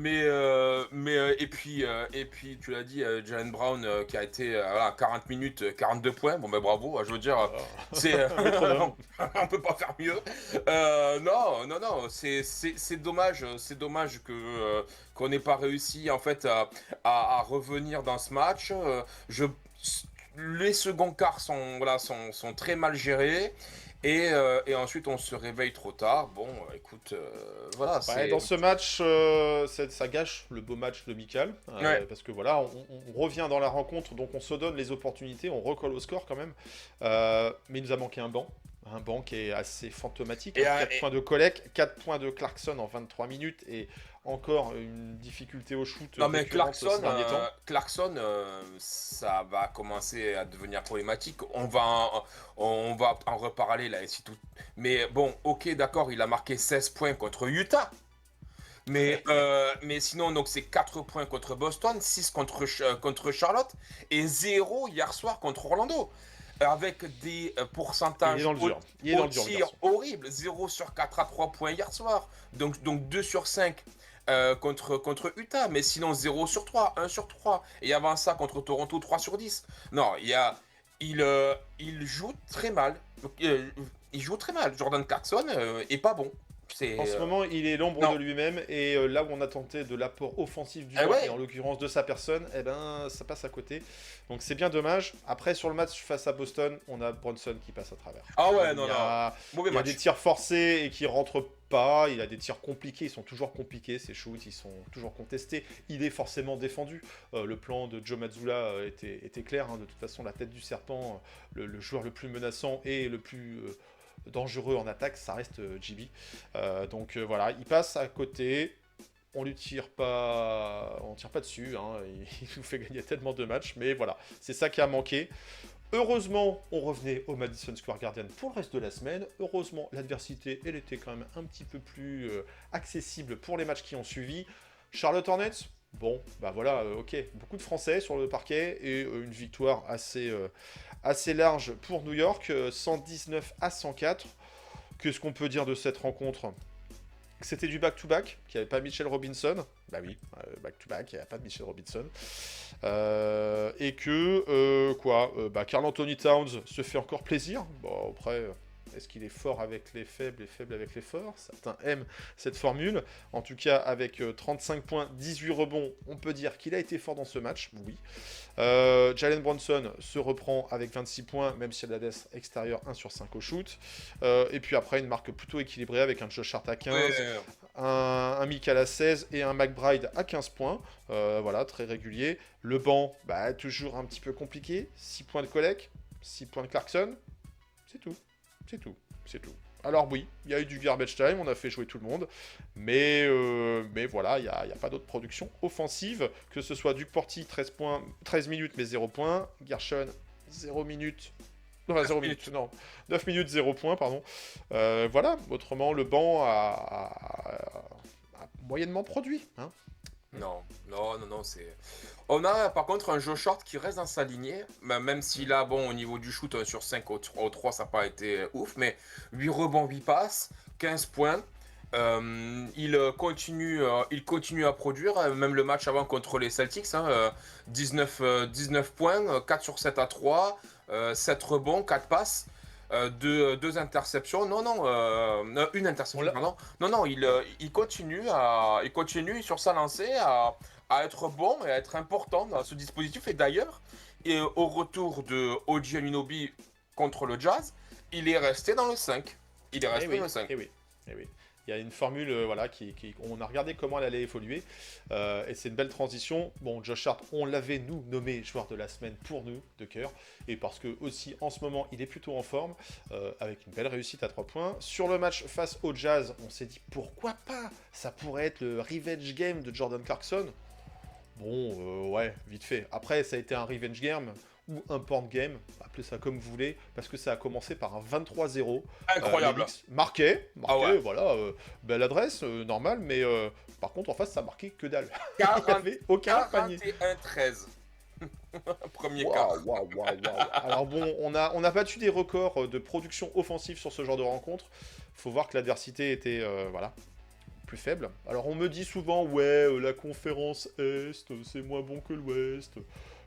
puis tu l'as dit, Jaylen Brown qui a été voilà, 40 minutes, 42 points. Bon ben bravo, je veux dire, c'est on peut pas faire mieux. Non, c'est dommage, qu'on n'ait pas réussi en fait à revenir dans ce match. Les seconds quarts sont très mal gérés. Et ensuite, on se réveille trop tard. Bon, écoute, voilà. Ouais, dans ce match, ça gâche le beau match de Mikal. Ouais. Parce que voilà, on revient dans la rencontre, donc on se donne les opportunités, on recolle au score quand même. Mais il nous a manqué un banc. Un banc qui est assez fantomatique. 4 points de Kolek, 4 points de Clarkson en 23 minutes et encore une difficulté au shoot. Non mais récurrente ces derniers temps. Clarkson, ça va commencer à devenir problématique. On va en reparler là et c'est tout. Mais bon, ok, d'accord, il a marqué 16 points contre Utah. Mais sinon, donc c'est 4 points contre Boston, 6 contre Charlotte et 0 hier soir contre Orlando. Avec des pourcentages au tir horribles. 0 sur 4 à 3 points hier soir. Donc 2 sur 5 contre Utah. Mais sinon 0 sur 3, 1 sur 3. Et avant ça, contre Toronto, 3 sur 10. Non, il joue très mal. Il joue très mal. Jordan Clarkson est pas bon. En ce moment, il est l'ombre de lui-même et là où on a tenté de l'apport offensif du joueur, et en l'occurrence de sa personne, eh ben, ça passe à côté. Donc c'est bien dommage. Après, sur le match face à Boston, on a Brunson qui passe à travers. Ah ouais, il y a des tirs forcés et qui rentrent pas. Il a des tirs compliqués. Ils sont toujours compliqués, ces shoots. Ils sont toujours contestés. Il est forcément défendu. Le plan de Joe Mazzulla était clair. Hein. De toute façon, la tête du serpent, le joueur le plus menaçant et le plus... dangereux en attaque, ça reste JB. Donc voilà, il passe à côté. On tire pas dessus. Hein. Il nous fait gagner tellement de matchs, mais voilà, c'est ça qui a manqué. Heureusement, on revenait au Madison Square Garden pour le reste de la semaine. Heureusement, l'adversité, elle était quand même un petit peu plus accessible pour les matchs qui ont suivi. Charlotte Hornets, bon, bah voilà, ok, beaucoup de Français sur le parquet et une victoire assez large pour New York, 119 à 104. Qu'est-ce qu'on peut dire de cette rencontre ? C'était du back-to-back, qu'il n'y avait pas Mitchell Robinson. Bah oui, back-to-back, il n'y a pas de Mitchell Robinson. Et que, Karl Anthony Towns se fait encore plaisir. Bon, après... Est-ce qu'il est fort avec les faibles et faible avec les forts ? Certains aiment cette formule. En tout cas, avec 35 points, 18 rebonds, on peut dire qu'il a été fort dans ce match, oui. Jalen Brunson se reprend avec 26 points, même si elle a la laisse extérieure 1 sur 5 au shoot. Et puis après, une marque plutôt équilibrée avec un Josh Hart à 15, un Mikal à 16 et un McBride à 15 points. Voilà, très régulier. Le banc, toujours un petit peu compliqué. 6 points de Kolek, 6 points de Clarkson. C'est tout. Alors oui, il y a eu du garbage time, on a fait jouer tout le monde, mais voilà, il n'y a pas d'autre production offensive, que ce soit Duke Porty, 13 minutes mais 0 points, Gershon, 0 minutes, 9 minutes, 0 points, pardon. Voilà, autrement, le banc a moyennement produit, hein. Non, c'est... On a par contre un Joe Short qui reste dans sa lignée, même si là, bon, au niveau du shoot, 1 sur 5 au 3, ça n'a pas été ouf, mais 8 rebonds, 8 passes, 15 points. Il continue à produire, même le match avant contre les Celtics, 19 points, 4 sur 7 à 3, 7 rebonds, 4 passes. Deux interceptions, une interception, pardon. Non, il continue sur sa lancée à être bon et à être important dans ce dispositif. Et d'ailleurs, au retour de OG Anunoby contre le Jazz, il est resté dans le 5. Eh oui. Il y a une formule, voilà, on a regardé comment elle allait évoluer, et c'est une belle transition. Bon, Josh Hart, on l'avait, nous, nommé joueur de la semaine pour nous, de cœur, et parce que, aussi, en ce moment, il est plutôt en forme, avec une belle réussite à 3 points. Sur le match face au Jazz, on s'est dit, pourquoi pas? Ça pourrait être le revenge game de Jordan Clarkson. Bon, ouais, vite fait. Après, ça a été un revenge game, ou un porn game, appelez ça comme vous voulez, parce que ça a commencé par un 23-0. Incroyable. Les Knicks marquaient, Ah ouais. voilà, belle adresse, normale, mais par contre, en face, ça marquait que dalle. Il 40 n'y avait aucun panier. 41-13. Premier Waouh, quart. waouh, waouh, waouh. Alors bon, on a battu des records de production offensive sur ce genre de rencontre. Faut voir que l'adversité était, voilà, plus faible. Alors on me dit souvent, ouais, la conférence Est, c'est moins bon que l'Ouest.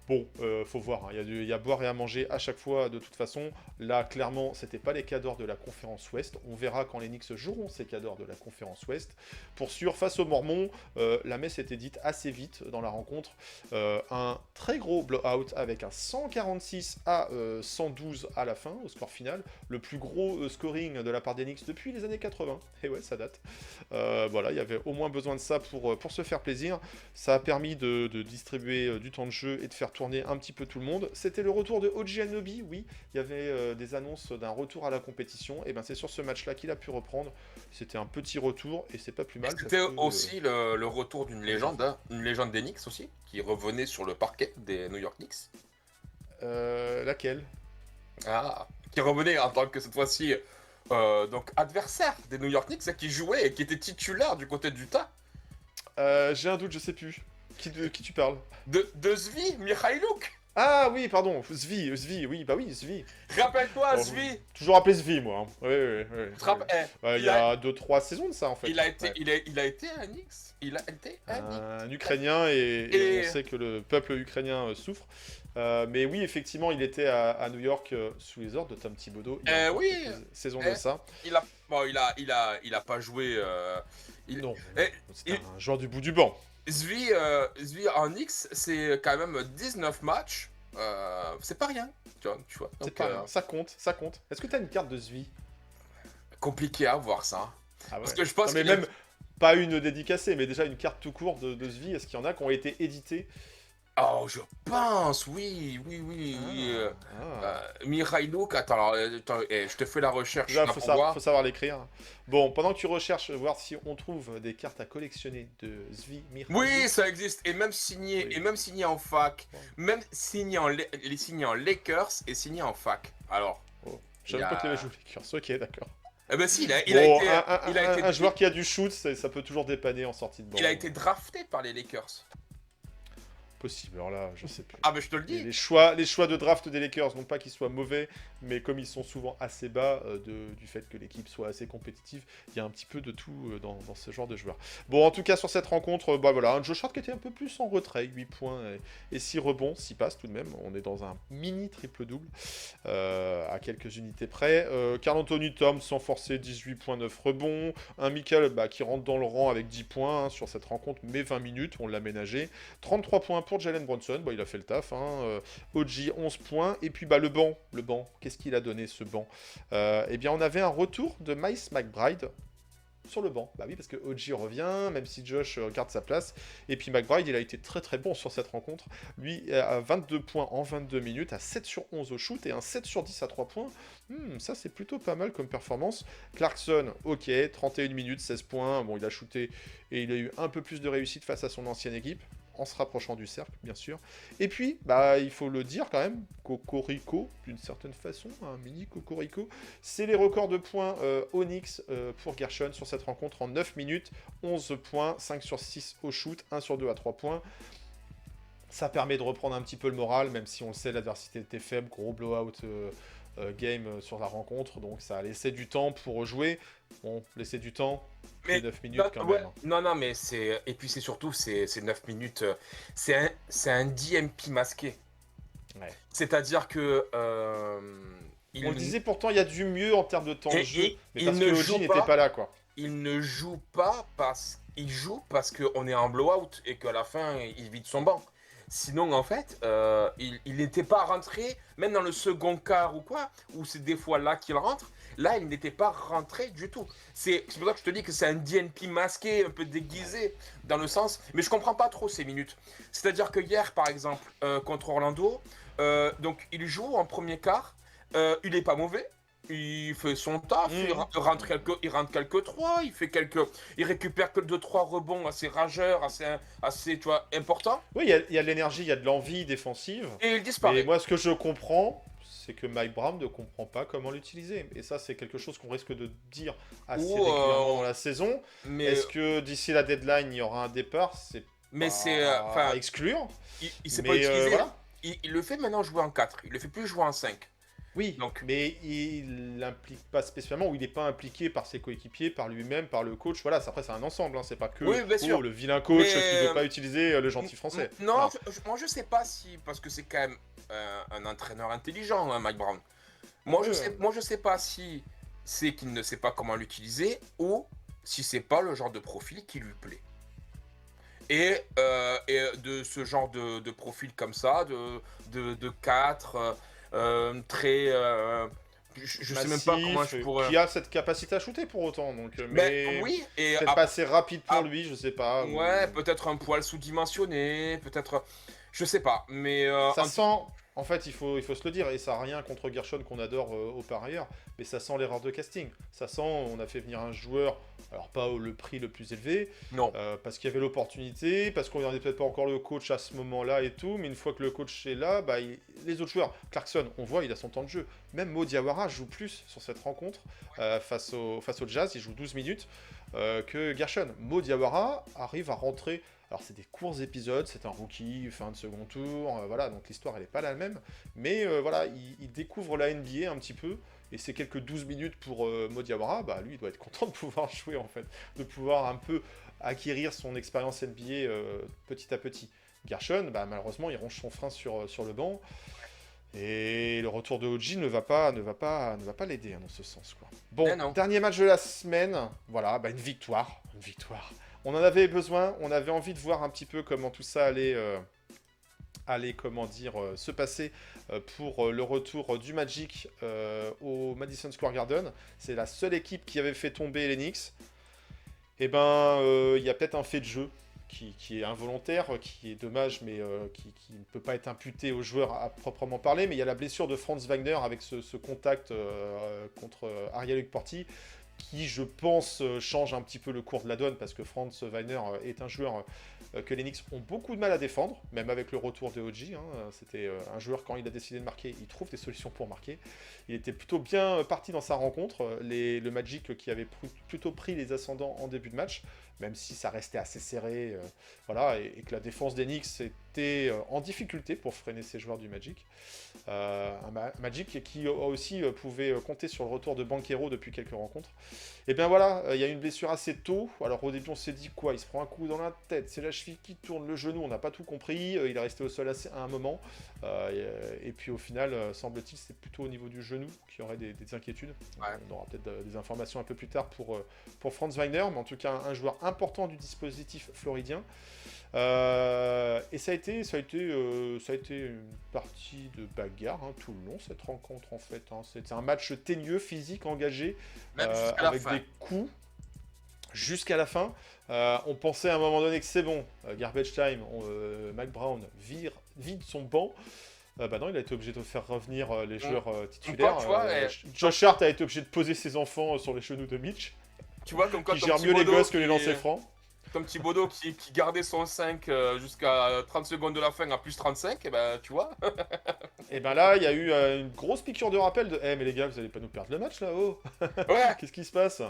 Bon, faut voir, hein. Il y a à boire et à manger à chaque fois de toute façon. Là, clairement, c'était pas les cadors de la conférence Ouest. On verra quand les Knicks joueront ces cadors de la conférence Ouest. Pour sûr, face aux Mormons, la messe était dite assez vite dans la rencontre. Un très gros blowout avec un 146 à 112 à la fin, au score final. Le plus gros scoring de la part des Knicks depuis les années 80. Et ouais, ça date. Voilà, il y avait au moins besoin de ça pour se faire plaisir. Ça a permis de distribuer du temps de jeu et de faire tourner un petit peu tout le monde. C'était le retour de OG Anunoby, oui, il y avait des annonces d'un retour à la compétition, et ben c'est sur ce match-là qu'il a pu reprendre. C'était un petit retour, et c'est pas plus mal. C'était aussi le retour d'une légende, hein, une légende des Knicks aussi, qui revenait sur le parquet des New York Knicks. Laquelle? Ah, qui revenait en tant que cette fois-ci donc adversaire des New York Knicks, qui jouait et qui était titulaire du côté d'Utah. J'ai un doute, je sais plus. De qui tu parles? De Svi Mikhailuk. Ah oui, pardon, Svi, oui, bah oui, Svi. Rappelle-toi, Oh, Svi. Toujours appelé Svi, moi. Hein. Oui. Tu te rappelles- Il y a 2-3 saisons de ça, en fait. Il a été, Ouais. il a été à Knicks. Il a été à Knicks. Un Ukrainien, et on sait que le peuple ukrainien souffre. Mais oui, effectivement, il était à New York sous les ordres de Tom Thibodeau. Il y a encore Oui. quelques saisons de ça. Il a pas joué. Non, Eh, c'était un joueur du bout du banc. Svi en Knicks, c'est quand même 19 matchs. C'est pas rien. Tu vois. C'est Donc, pas rien, ça compte, ça compte. Est-ce que t'as une carte de Svi? compliqué à voir ça. Ah ouais. Parce que je pense Non, mais qu'il a- même pas une dédicacée, mais déjà une carte tout court de Svi. Est-ce qu'il y en a qui ont été éditées? Oh, je pense, oui. Mikhailuk, attends, je te fais la recherche Déjà, là, faut pour voir. savoir l'écrire. Bon, pendant que tu recherches, voir si on trouve des cartes à collectionner de Svi Mikhailuk. Oui, ça existe, et même signé, Oui. en fac, Ouais. même signé en Lakers et signé en fac. Alors, Oh, je savais Il y pas a- qu'il avait joué les Lakers. Ok, d'accord. eh ben si, il a Bon, été, un joueur qui a du shoot, ça peut toujours dépanner en sortie de banc. il a été drafté par les Lakers. Possible, alors là, je sais plus. Ah ben je te le dis. Les choix de draft des Lakers, non pas qu'ils soient mauvais, mais comme ils sont souvent assez bas du fait que l'équipe soit assez compétitive, il y a un petit peu de tout dans ce genre de joueurs. Bon, en tout cas, sur cette rencontre, bah voilà, un Josh Hart qui était un peu plus en retrait, 8 points et 6 rebonds, 6 passes tout de même. On est dans un mini triple-double à quelques unités près. Karl Anthony Towns sans forcer, 18 points, 9 rebonds. Un Mikal qui rentre dans le rang avec 10 points sur cette rencontre, mais 20 minutes, on l'a ménagé. 33 points pour Jalen Brunson, il a fait le taf. OG, 11 points. Et puis le banc, qu'est-ce qu'il a donné ce banc? Eh bien, on avait un retour de Miles McBride sur le banc. Bah oui, parce que OG revient, même si Josh garde sa place. Et puis McBride, il a été très très bon sur cette rencontre. Lui, à 22 points en 22 minutes, à 7 sur 11 au shoot et un 7 sur 10 à 3 points. Ça, c'est plutôt pas mal comme performance. Clarkson, ok, 31 minutes, 16 points. Bon, il a shooté et il a eu un peu plus de réussite face à son ancienne équipe, en se rapprochant du cercle, bien sûr. Et puis, il faut le dire quand même, Cocorico, d'une certaine façon, un mini Cocorico, c'est les records de points Onyx pour Gershon sur cette rencontre en 9 minutes, 11 points, 5 sur 6 au shoot, 1 sur 2 à 3 points. Ça permet de reprendre un petit peu le moral, même si on le sait, l'adversité était faible, gros blowout game sur la rencontre, donc ça a laissé du temps pour jouer. Bon, laisser du temps, Mais 9 minutes quand même. Non, mais c'est... Et puis c'est surtout, c'est 9 minutes. C'est un DMP masqué. Ouais. C'est-à-dire que... On le disait pourtant, il y a du mieux en termes de temps de jeu, mais il parce ne que joue OG n'était pas. pas là, quoi. Il ne joue pas parce... Il joue parce qu'on est en blowout et qu'à la fin, il vide son banc. Sinon, en fait, il n'était pas rentré, même dans le second quart ou quoi, où c'est des fois là qu'il rentre. Là, il n'était pas rentré du tout. C'est pour ça que je te dis que c'est un DNP masqué, un peu déguisé, dans le sens... Mais je comprends pas trop ces minutes. C'est-à-dire que hier, par exemple, contre Orlando, donc il joue en premier quart, il est pas mauvais. Il fait son taf, il rentre quelques 3, il récupère que 2-3 rebonds assez rageurs, assez tu vois, importants, Oui, il y a de l'énergie, il y a de l'envie défensive. et il Mais disparaît. moi, ce que je comprends, c'est que Mike Brown ne comprend pas comment l'utiliser. Et ça, c'est quelque chose qu'on risque de dire assez Ou, régulièrement dans la saison. Mais, Est-ce que d'ici la deadline, il y aura un départ? C'est mais pas c'est... Enfin, à exclure. il sait Mais, pas utiliser. voilà. Il le fait maintenant jouer en 4, il le fait plus jouer en 5. Oui, Donc- mais il l'implique pas spécialement, ou il n'est pas impliqué par ses coéquipiers, par lui-même, par le coach. Voilà, après, c'est un ensemble, hein. C'est pas que Oui, bien sûr. le vilain coach Mais, qui veut pas utiliser le gentil français. Non, Voilà. moi je sais pas si... Parce que c'est quand même un entraîneur intelligent, hein, Mike Brown. Moi, Ouais. je sais pas si c'est qu'il ne sait pas comment l'utiliser ou si c'est pas le genre de profil qui lui plaît. Et de ce genre de profil comme ça, de 4, très... je sais même pas comment je Massif, pourrais... qui a cette capacité à shooter pour autant. Donc, Mais mais oui, et peut-être pas assez rapide pour ah, lui, je sais pas. ou- ouais, peut-être un poil sous-dimensionné, peut-être... Je sais pas, mais... Ça sent, en fait, il faut se le dire, et ça n'a rien contre Gershon qu'on adore au par ailleurs, mais ça sent l'erreur de casting. Ça sent, on a fait venir un joueur, alors pas le prix le plus élevé, non. parce qu'il y avait l'opportunité, parce qu'on n'avait peut-être pas encore le coach à ce moment-là et tout, mais une fois que le coach est là, bah, les autres joueurs, Clarkson, on voit, il a son temps de jeu. Même Mo Diawara joue plus sur cette rencontre face au Jazz, il joue 12 minutes que Gershon. Mo Diawara arrive à rentrer. Alors c'est des courts épisodes, c'est un rookie, fin de second tour, voilà, donc l'histoire elle est pas la même, mais voilà, il découvre la NBA un petit peu, et c'est quelques 12 minutes pour Mo Diawara, bah lui il doit être content de pouvoir jouer en fait, de pouvoir un peu acquérir son expérience NBA petit à petit. Gershon, bah malheureusement il ronge son frein sur le banc, et le retour de OG ne va pas l'aider hein, dans ce sens quoi. Bon, non. dernier match de la semaine, voilà, bah une victoire. On en avait besoin, on avait envie de voir un petit peu comment tout ça allait se passer pour le retour du Magic au Madison Square Garden. C'est la seule équipe qui avait fait tomber les Knicks. Et ben, il y a peut-être un fait de jeu qui est involontaire, qui est dommage, mais qui ne peut pas être imputé aux joueurs à proprement parler. Mais il y a la blessure de Franz Wagner avec ce contact contre Ariel Hukporti, qui, je pense, change un petit peu le cours de la donne, parce que Franz Wagner est un joueur que les Knicks ont beaucoup de mal à défendre, même avec le retour de OG. Hein. C'était un joueur, quand il a décidé de marquer, il trouve des solutions pour marquer. Il était plutôt bien parti dans sa rencontre. Le Magic qui avait plutôt pris les ascendants en début de match, même si ça restait assez serré, voilà, et que la défense des Knicks était en difficulté pour freiner ces joueurs du Magic. Un Magic qui aussi pouvait compter sur le retour de Banchero depuis quelques rencontres. Et bien voilà, il y a eu une blessure assez tôt. Alors au début on s'est dit quoi? Il se prend un coup dans la tête, c'est la cheville qui tourne, le genou, on n'a pas tout compris. Il est resté au sol à un moment. Et puis au final, semble-t-il, c'est plutôt au niveau du genou qu'il y aurait des inquiétudes. Ouais. On aura peut-être des informations un peu plus tard pour Franz Wagner, mais en tout cas un joueur important du dispositif floridien. Et ça a été une partie de bagarre hein, tout le long, cette rencontre en fait. Hein. C'était un match teigneux, physique, engagé, Même jusqu'à la avec fin. des coups jusqu'à la fin. On pensait à un moment donné que c'est bon, garbage time, Mike Brown vide son banc. Bah non, il a été obligé de faire revenir les joueurs titulaires. tu vois, Josh Hart a été obligé de poser ses enfants sur les genoux de Mitch, Tu vois, comme quoi, qui comme gère mieux les Thibodeau gosses que les qui- lancers francs. Comme Thibodeau qui gardait son 5 jusqu'à 30 secondes de la fin à plus 35, et ben tu vois. Et ben là, il y a eu une grosse piqûre de rappel de mais les gars, vous allez pas nous perdre le match là-haut. Ouais. Qu'est-ce qui se passe?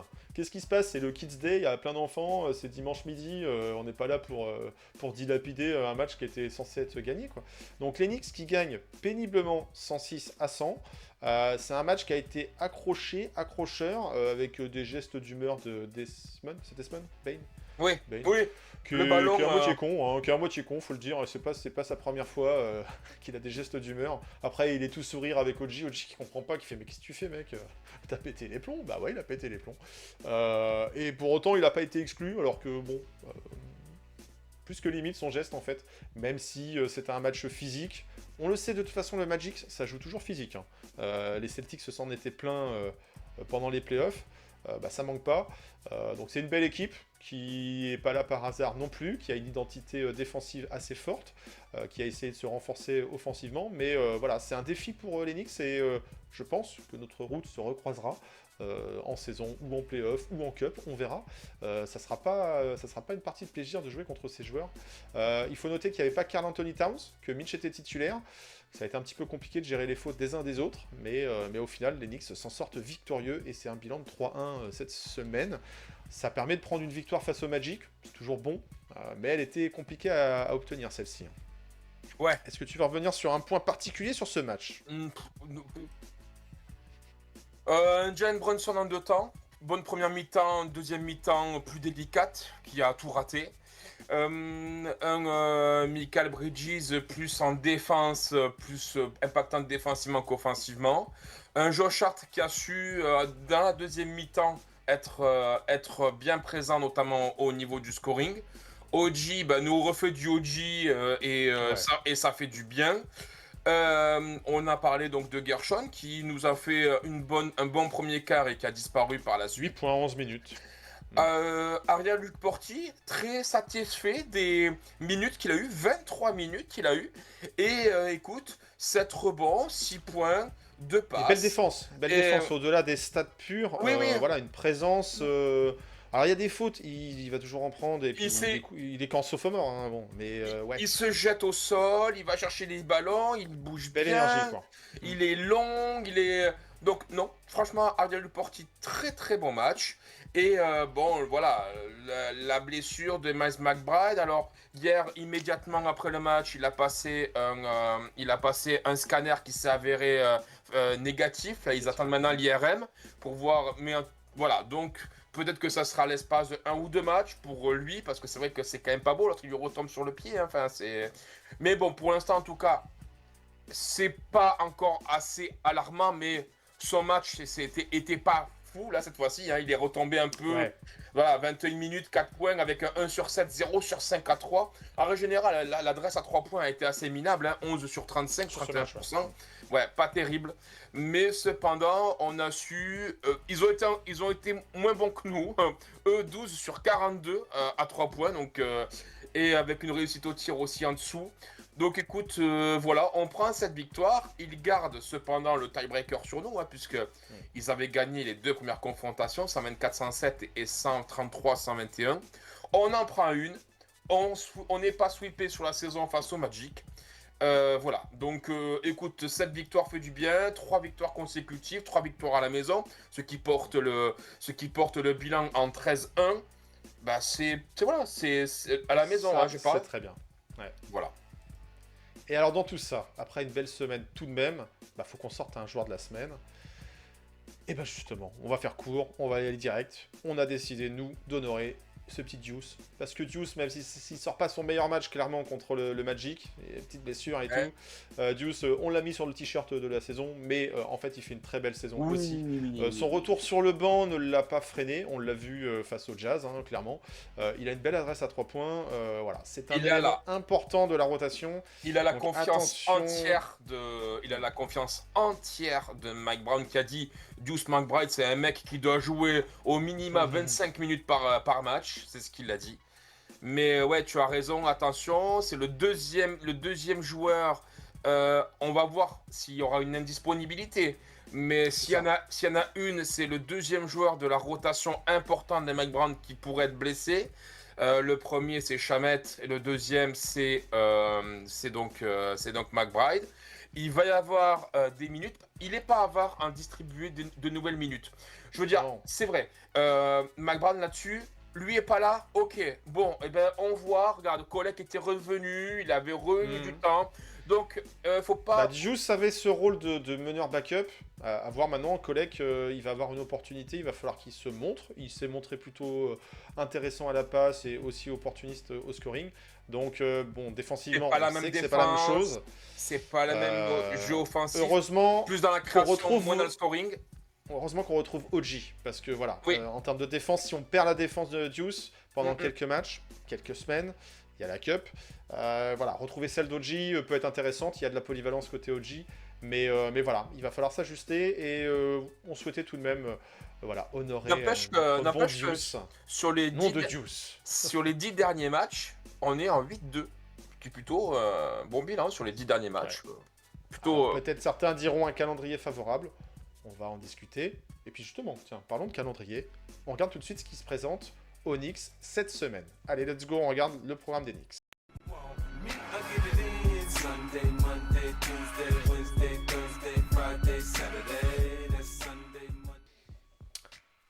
C'est le Kids Day, il y a plein d'enfants, c'est dimanche midi, on n'est pas là pour dilapider un match qui était censé être gagné, quoi. Donc les Knicks qui gagnent péniblement 106-100. C'est un match qui a été accrocheur, avec des gestes d'humeur de Desmond, c'est Desmond Bane? Oui, Bane. oui. Qui Le est ballon, qui est à moitié con, faut le dire. C'est pas sa première fois qu'il a des gestes d'humeur. Après, il est tout sourire avec OG qui comprend pas, qui fait mais qu'est-ce que tu fais, mec? T'as pété les plombs? Bah ouais, il a pété les plombs. Et pour autant, il a pas été exclu, alors que bon, plus que limite son geste en fait. Même si c'était un match physique, on le sait de toute façon, le Magic, ça joue toujours physique. Hein. Les Celtics s'en étaient pleins pendant les playoffs. Ça manque pas. Donc c'est une belle équipe qui n'est pas là par hasard non plus, qui a une identité défensive assez forte, qui a essayé de se renforcer offensivement. Mais voilà, c'est un défi pour les Knicks et je pense que notre route se recroisera en saison ou en playoff ou en cup, on verra. Ça sera pas une partie de plaisir de jouer contre ces joueurs. Il faut noter qu'il n'y avait pas Karl Anthony Towns, que Mitch était titulaire. Ça a été un petit peu compliqué de gérer les fautes des uns des autres, mais au final, les Knicks s'en sortent victorieux et c'est un bilan de 3-1 cette semaine. Ça permet de prendre une victoire face au Magic, c'est toujours bon, mais elle était compliquée à obtenir celle-ci. Ouais. Est-ce que tu vas revenir sur un point particulier sur ce match? Jalen Brunson en 2 temps. Bonne première mi-temps, deuxième mi-temps plus délicate, qui a tout raté. Michael Bridges plus en défense, plus impactant défensivement qu'offensivement. Un Josh Hart qui a su, dans la deuxième mi-temps, être bien présent, notamment au niveau du scoring. OG nous refait du OG et ça fait du bien. On a parlé donc de Gershon qui nous a fait un bon premier quart et qui a disparu par la suite. 8.11 minutes. Ariel Luc Porti, très satisfait des minutes qu'il a eu, 23 minutes qu'il a eu. Et écoute, 7 rebonds, 6 points, 2 passes. Belle défense au-delà des stats purs. Oui. Voilà, une présence. Alors il y a des fautes, il va toujours en prendre et puis il est qu'en sophomore, hein, bon, mais ouais. Il se jette au sol, il va chercher les ballons, il bouge Belle bien, énergie, quoi. il est long, donc non, franchement, Ariel Porti, très très bon match. Et voilà, la blessure de Miles McBride. Alors hier, immédiatement après le match, il a passé un scanner qui s'est avéré négatif. Là, ils attendent maintenant l'IRM pour voir. Mais voilà, donc peut-être que ça sera l'espace de 1 ou 2 matchs pour lui, parce que c'est vrai que c'est quand même pas beau, l'autre il lui retombe sur le pied. Hein, enfin, mais bon, pour l'instant en tout cas, c'est pas encore assez alarmant, mais son match était pas fou là cette fois-ci, hein, il est retombé un peu. Ouais. Voilà, 21 minutes, 4 points avec un 1 sur 7, 0 sur 5 à 3. En règle générale, l'adresse à 3 points a été assez minable, hein, 11 sur 35, Sur ce match, 31%. Ouais, pas terrible. Mais cependant, on a su. Ils ont été moins bons que nous. Eux, 12 sur 42 à 3 points. Donc, et avec une réussite au tir aussi en dessous. Donc écoute, voilà, on prend cette victoire. Ils gardent cependant le tiebreaker sur nous, hein, puisque ils avaient gagné les 2 premières confrontations, 124-107 et 133-121. On en prend une. On n'est pas sweepé sur la saison face au Magic. Voilà, donc écoute, cette victoire fait du bien, 3 victoires consécutives, 3 victoires à la maison, ce qui porte le bilan en 13-1. Bah c'est à la maison, Ça, hein, je parle. c'est très bien. Ouais. Voilà. Et alors dans tout ça, après une belle semaine tout de même, faut qu'on sorte un joueur de la semaine. Et justement, on va faire court, on va y aller direct. On a décidé, nous, d'honorer ce petit Deuce. Parce que Deuce, même s'il sort pas son meilleur match clairement contre le Magic, et petite blessure et tout, Deuce, on l'a mis sur le t-shirt de la saison, mais en fait il fait une très belle saison aussi. Son retour sur le banc ne l'a pas freiné, on l'a vu face au Jazz, hein, clairement. Il a une belle adresse à 3 points, voilà, c'est un élément important de la rotation. Il a la Donc, confiance attention. entière de Mike Brown qui a dit Deuce McBride, c'est un mec qui doit jouer au minima 25 minutes par match. C'est ce qu'il a dit. Mais ouais, tu as raison, attention, c'est le deuxième joueur. On va voir s'il y aura une indisponibilité. Mais s'il y en a une, c'est le deuxième joueur de la rotation importante de Mike Brown qui pourrait être blessé. Le premier, c'est Shamet, et le deuxième, c'est donc McBride. Il va y avoir des minutes. Il n'est pas avare à distribuer de nouvelles minutes. Je veux dire, c'est vrai. McBride là-dessus, lui est pas là. Ok, bon, on voit. Regarde, Kolek était revenu, il avait du temps. Donc, faut pas. Deuce avait ce rôle de meneur backup. À voir maintenant, Kolek, il va avoir une opportunité, il va falloir qu'il se montre. Il s'est montré plutôt intéressant à la passe et aussi opportuniste au scoring. Donc, défensivement, on sait que c'est pas la même chose. C'est pas le même jeu offensif. Heureusement, plus dans la création, moins dans le scoring. Heureusement qu'on retrouve OG, parce que voilà, Oui. En termes de défense, si on perd la défense de Deuce pendant quelques matchs, quelques semaines, il y a la Cup, retrouver celle d'OG peut être intéressante, il y a de la polyvalence côté OG, Mais voilà, il va falloir s'ajuster et on souhaitait tout de même voilà, honorer N'empêche que- notre bon n'empêche que- Deuce. Sur les Nom 10 de Deuce. sur les 10 derniers matchs, on est en 8-2. Qui est plutôt bon bilan sur les 10 derniers matchs. Plutôt. Alors, peut-être certains diront un calendrier favorable. On va en discuter. Et puis justement, tiens, parlons de calendrier. On regarde tout de suite ce qui se présente aux Knicks cette semaine. Allez, let's go, on regarde le programme des Knicks. Me, I get it in Sunday, Monday, Tuesday, Wednesday, Thursday, Friday, Saturday. That's Sunday, Monday.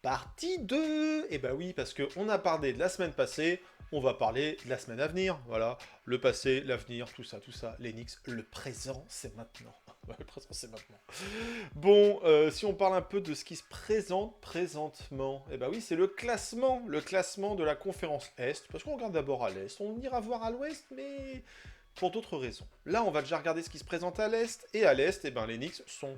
Partie 2. Et bah oui, parce qu'on a parlé de la semaine passée, on va parler de la semaine à venir. Voilà, le passé, l'avenir, tout ça, tout ça. Les Knicks, le présent, c'est maintenant. Ouais, le présent, c'est maintenant. Bon, si on parle un peu de ce qui se présente présentement, et bah oui, c'est le classement de la conférence Est. Parce qu'on regarde d'abord à l'Est, on ira voir à l'Ouest, mais pour d'autres raisons. Là, on va déjà regarder ce qui se présente à l'Est, et à l'Est, et ben les Knicks sont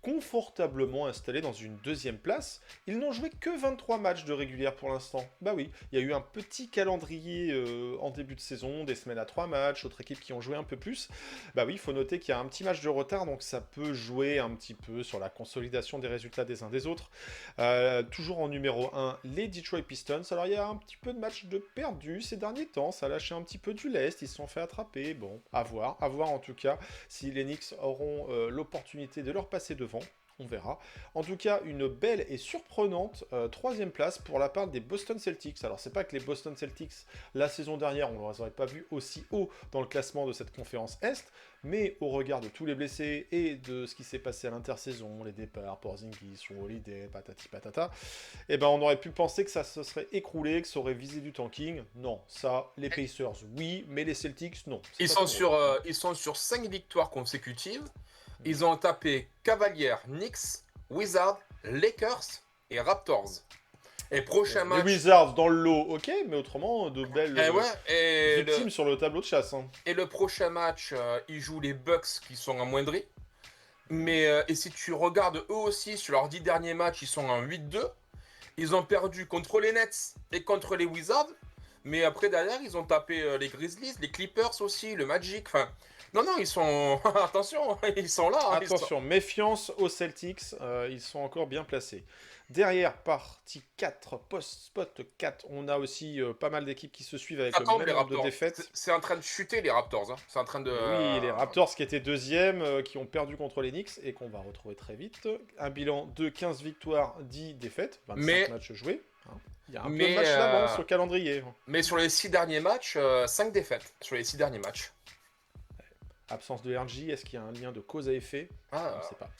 confortablement installés dans une deuxième place. Ils n'ont joué que 23 matchs de régulière pour l'instant. Bah oui, il y a eu un petit calendrier en début de saison, des semaines à 3 matchs, d'autres équipes qui ont joué un peu plus. Bah oui, il faut noter qu'il y a un petit match de retard, donc ça peut jouer un petit peu sur la consolidation des résultats des uns des autres. Toujours en numéro 1, les Detroit Pistons. Alors il y a un petit peu de matchs de perdus ces derniers temps, ça a lâché un petit peu du lest, ils se sont fait attraper. Bon, à voir en tout cas si les Knicks auront l'opportunité de leur passer devant. On verra. En tout cas, une belle et surprenante troisième place pour la part des Boston Celtics. Alors, c'est pas que les Boston Celtics, la saison dernière, on ne les aurait pas vus aussi haut dans le classement de cette conférence Est, mais au regard de tous les blessés et de ce qui s'est passé à l'intersaison, les départs, Porzingis, Holiday, patati patata, eh ben, on aurait pu penser que ça se serait écroulé, que ça aurait visé du tanking. Non, ça, les Pacers, oui, mais les Celtics, non. Ils sont sur 5 victoires consécutives. Ils ont tapé Cavaliers, Knicks, Wizards, Lakers et Raptors. Et prochain match. Les Wizards dans le lot, ok, mais autrement, de belles victimes sur le tableau de chasse. Hein. Et le prochain match, ils jouent les Bucks qui sont amoindris. Mais et si tu regardes eux aussi, sur leurs 10 derniers matchs, ils sont en 8-2. Ils ont perdu contre les Nets et contre les Wizards. Mais après, derrière, ils ont tapé les Grizzlies, les Clippers aussi, le Magic. Enfin, non, ils sont... Attention, ils sont là. Hein, Attention, méfiance aux Celtics, ils sont encore bien placés. Derrière, partie 4, spot 4, on a aussi pas mal d'équipes qui se suivent avec le même nombre de défaites. C'est en train de chuter, les Raptors. Hein. C'est en train de... Oui, les Raptors qui étaient deuxièmes, qui ont perdu contre les Knicks et qu'on va retrouver très vite. Un bilan de 15 victoires, 10 défaites, 25 matchs joués. Hein. Il y a un peu de match d'avance au calendrier. Mais sur les 6 derniers matchs, 5 défaites. Sur les 6 derniers matchs. Absence de RJ, est-ce qu'il y a un lien de cause à effet? On ne sait pas.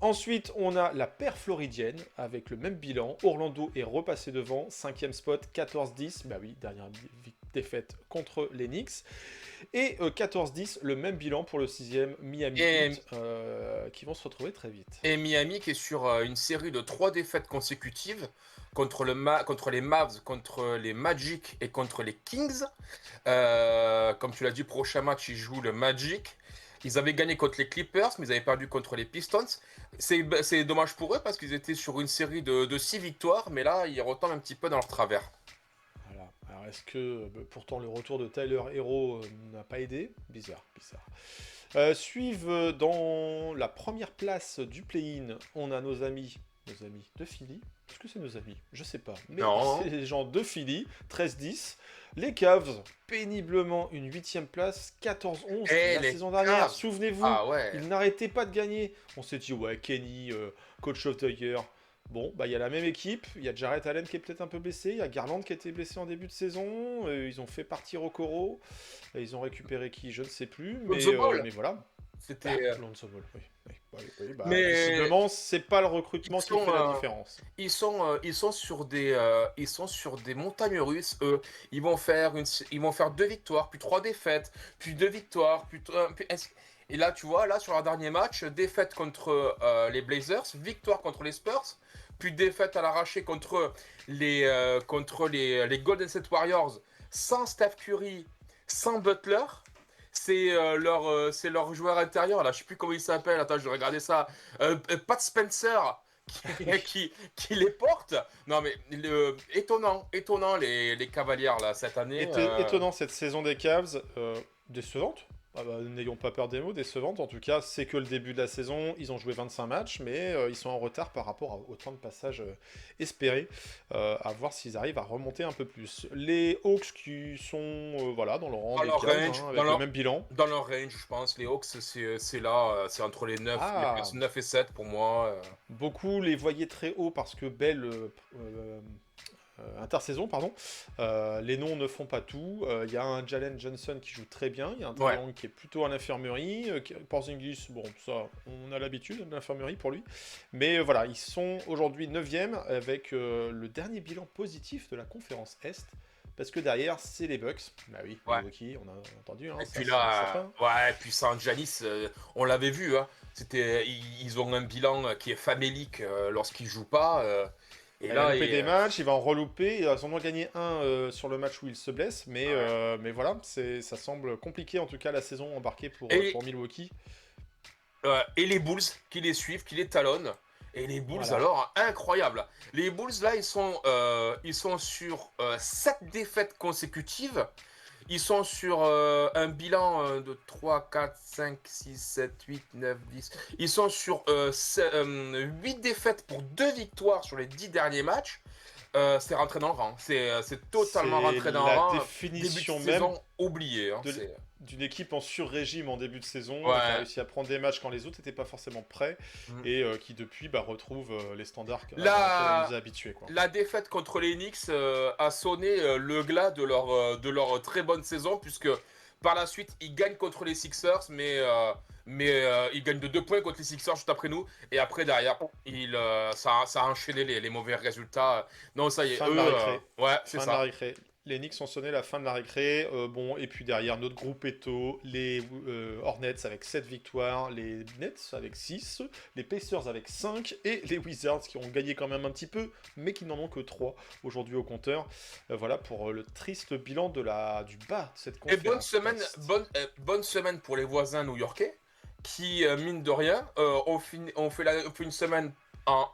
Ensuite, on a la paire floridienne avec le même bilan. Orlando est repassé devant, 5e spot, 14-10. Bah oui, dernière défaite contre les Knicks. Et 14-10, le même bilan pour le 6e Miami Heat, qui vont se retrouver très vite. Et Miami qui est sur une série de 3 défaites consécutives contre les Mavs, contre les Magic et contre les Kings. Comme tu l'as dit, prochain match, ils jouent le Magic. Ils avaient gagné contre les Clippers, mais ils avaient perdu contre les Pistons. C'est dommage pour eux parce qu'ils étaient sur une série de 6 victoires, mais là, ils retombent un petit peu dans leur travers. Voilà. Alors, est-ce que pourtant le retour de Tyler Hero n'a pas aidé? Bizarre. Suivent dans la première place du play-in, on a nos amis de Philly. Est-ce que c'est nos amis? Je sais pas. Mais c'est les gens de Philly, 13-10. Les Cavs, péniblement une 8e place, 14-11 la saison dernière. Souvenez-vous, ils n'arrêtaient pas de gagner. On s'est dit, ouais, Kenny, coach of the year. Bon, bah il y a la même équipe. Il y a Jarrett Allen qui est peut-être un peu blessé. Il y a Garland qui était blessé en début de saison. Ils ont fait partir Okoro. Ils ont récupéré qui? Je ne sais plus. Mais voilà. C'était Lonzo Ball, oui. Mais visiblement, c'est pas le recrutement qui fait la différence. Ils sont sur des montagnes russes. Eux, ils vont faire 2 victoires, puis 3 défaites, puis 2 victoires, et là, tu vois, sur leur dernier match, défaite contre les Blazers, victoire contre les Spurs, puis défaite à l'arraché contre les Golden State Warriors, sans Steph Curry, sans Butler. C'est leur joueur intérieur, là, je sais plus comment il s'appelle, attends, je vais regarder ça. Pat Spencer qui les porte. Non, mais étonnant les Cavaliers là, cette année. Étonnant cette saison des Cavs, décevante. Ah bah, n'ayons pas peur des mots, décevantes. En tout cas, c'est que le début de la saison. Ils ont joué 25 matchs, mais ils sont en retard par rapport au temps de passage espéré. À voir s'ils arrivent à remonter un peu plus. Les Hawks qui sont voilà, dans le rang Dans des leur Cavs, range, avec dans le leur- même bilan. Dans leur range, je pense, les Hawks, c'est là, c'est entre les 9, Ah. les 9 et 7 pour moi. Beaucoup les voyaient très haut parce que Bell intersaison, pardon. Les noms ne font pas tout. Il y a un Jalen Johnson qui joue très bien. Il y a un Ouais. Trae Young qui est plutôt à l'infirmerie. Porzingis, bon, ça, on a l'habitude de l'infirmerie pour lui. Mais voilà, ils sont aujourd'hui 9e avec le dernier bilan positif de la conférence Est. Parce que derrière, c'est les Bucks. Bah oui, Ouais. Milwaukee, on a entendu. Hein, Et ça, puis c'est là, certain. ouais, puis San Giannis, on l'avait vu, hein. Ils ont un bilan qui est famélique lorsqu'ils jouent pas. Et Il là, a loupé des matchs, il va en relouper. Il a sûrement gagné un sur le match où il se blesse. Mais, mais voilà, ça semble compliqué en tout cas la saison embarquée pour Milwaukee. et les Bulls qui les suivent, qui les talonnent. Et les Bulls, Voilà. alors, incroyable. Les Bulls, là, ils sont sur 7 défaites consécutives. Ils sont sur un bilan de 3, 4, 5, 6, 7, 8, 9, 10. Ils sont sur 8 défaites pour 2 victoires sur les 10 derniers matchs. C'est rentré dans le rang. C'est totalement C'est rentré dans la le rang. définition Début de même saison oublié. Hein, de- c'est- d'une équipe en sur-régime en début de saison, Ouais. qui a réussi à prendre des matchs quand les autres n'étaient pas forcément prêts, Mhm. et qui depuis retrouve les standards à La- laquelle on nous a habitués. Quoi. La défaite contre les Knicks a sonné le glas de leur très bonne saison, puisque par la suite, ils gagnent contre les Sixers, mais ils gagnent de 2 points contre les Sixers juste après nous. Et après, derrière, ça a enchaîné les mauvais résultats. Non, ça y est, Fin de la récré. ouais, c'est Fin de la ça. récré. Les Knicks ont sonné la fin de la récré. Bon, et puis derrière, notre groupe Eto, les Hornets avec 7 victoires, les Nets avec 6, les Pacers avec 5, et les Wizards qui ont gagné quand même un petit peu, mais qui n'en ont que 3 aujourd'hui au compteur. Voilà pour le triste bilan du bas de cette Et conférence. bonne semaine pour les voisins new-yorkais, qui, mine de rien, ont fait une semaine en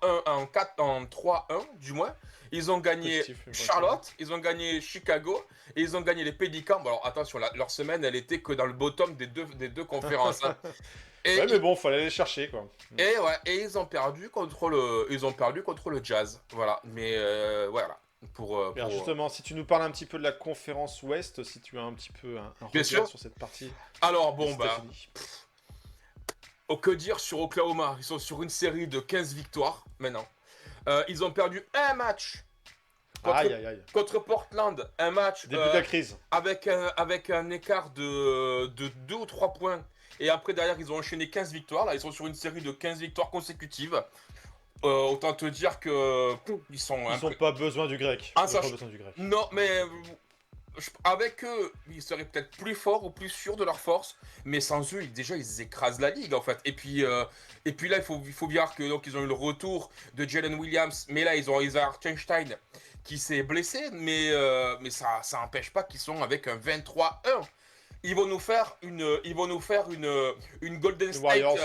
3-1 du moins. Ils ont gagné Positif, une bonne Charlotte, ils ont gagné Chicago et ils ont gagné les Pélicans. Bon, alors attention, leur semaine, elle était que dans le bottom des deux conférences. Hein. Et, Ouais, mais bon, fallait aller chercher, quoi. et ils ont perdu contre le Jazz. Voilà, mais voilà. Alors justement, si tu nous parles un petit peu de la conférence Ouest, si tu as un petit peu un Bien regard sûr. sur cette partie Alors des bon, bah, États-Unis. que dire sur Oklahoma? Ils sont sur une série de 15 victoires maintenant. Ils ont perdu un match Aïe, aïe, aïe. contre Portland, un match Début de la crise. avec un écart de 2 ou 3 points. Et après, derrière, ils ont enchaîné 15 victoires. Là, ils sont sur une série de 15 victoires consécutives. Autant te dire que ils sont... Ils n'ont pas besoin du grec. Ah, Ils ça, ont pas je- besoin du grec. Non, mais avec eux, ils seraient peut-être plus forts ou plus sûrs de leur force. Mais sans eux, déjà, ils écrasent la ligue, en fait. Et puis là, il faut bien que donc ils ont eu le retour de Jalen Williams. Mais là, ils ont Hartenstein qui s'est blessé. Mais ça n'empêche pas qu'ils sont avec un 23-1. Ils vont nous faire une Golden State Warriors.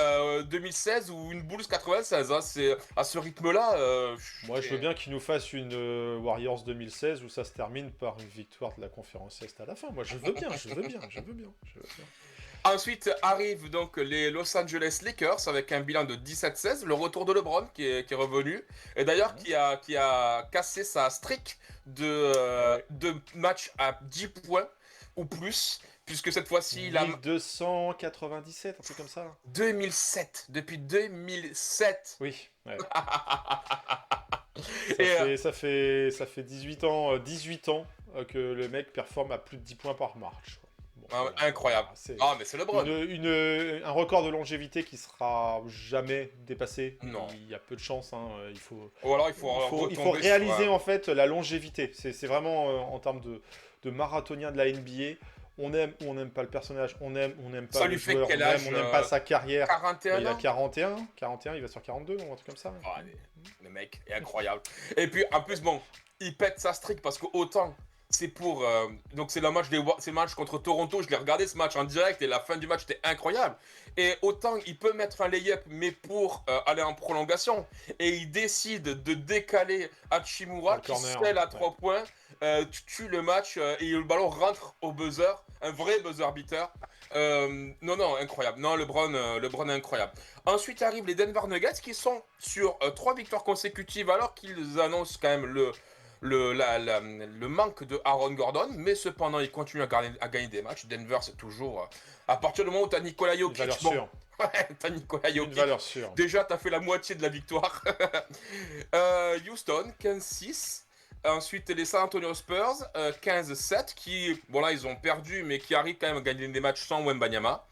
2016 ou une Bulls 96. Hein. C'est à ce rythme-là. Moi, je veux bien qu'ils nous fassent une Warriors 2016 où ça se termine par une victoire de la conférence Est à la fin. Moi, je veux bien. Ensuite arrivent donc les Los Angeles Lakers avec un bilan de 17-16. Le retour de LeBron qui est revenu. Et d'ailleurs, qui a cassé sa streak de matchs à 10 points ou plus. Puisque cette fois-ci, il a 1297, un truc comme ça. 2007. Depuis 2007. Oui. Ouais. Et, ça fait 18 ans que le mec performe à plus de 10 points par match. Bon, voilà. incroyable. C'est Ah, mais c'est LeBron. un record de longévité qui sera jamais dépassé. Non. Il y a peu de chance. Hein. Il faut Ou alors il faut réaliser en fait la longévité. C'est vraiment en termes de marathonien de la NBA. On aime ou on n'aime pas le personnage, on aime pas Ça le lui fait joueur, quel on âge, n'aime pas sa carrière. 41 Il a ans. 41, il va sur 42, ou un truc comme ça. Ah, le mec est incroyable. Et puis en plus, bon, il pète sa streak parce que autant c'est pour. Donc c'est le match contre Toronto. Je l'ai regardé ce match en direct et la fin du match était incroyable. Et autant il peut mettre un lay-up, mais pour aller en prolongation. Et il décide de décaler Hachimura qui corner, scelle à 3 points. Tu tues le match et le ballon rentre au buzzer un vrai buzzer beater. Non, incroyable. Non, LeBron est incroyable. Ensuite arrivent les Denver Nuggets qui sont sur 3 victoires consécutives alors qu'ils annoncent quand même le manque de Aaron Gordon, mais cependant ils continuent à gagner des matchs. Denver, c'est toujours à partir du moment où t'as Nikola Une valeur Jokic, sûre. t'as Nikola Une Jokic. valeur sûre. Déjà, t'as fait la moitié de la victoire. Houston, 15-6. Ensuite, les San Antonio Spurs, 15-7, qui, bon là, ils ont perdu, mais qui arrivent quand même à gagner des matchs sans Wembanyama.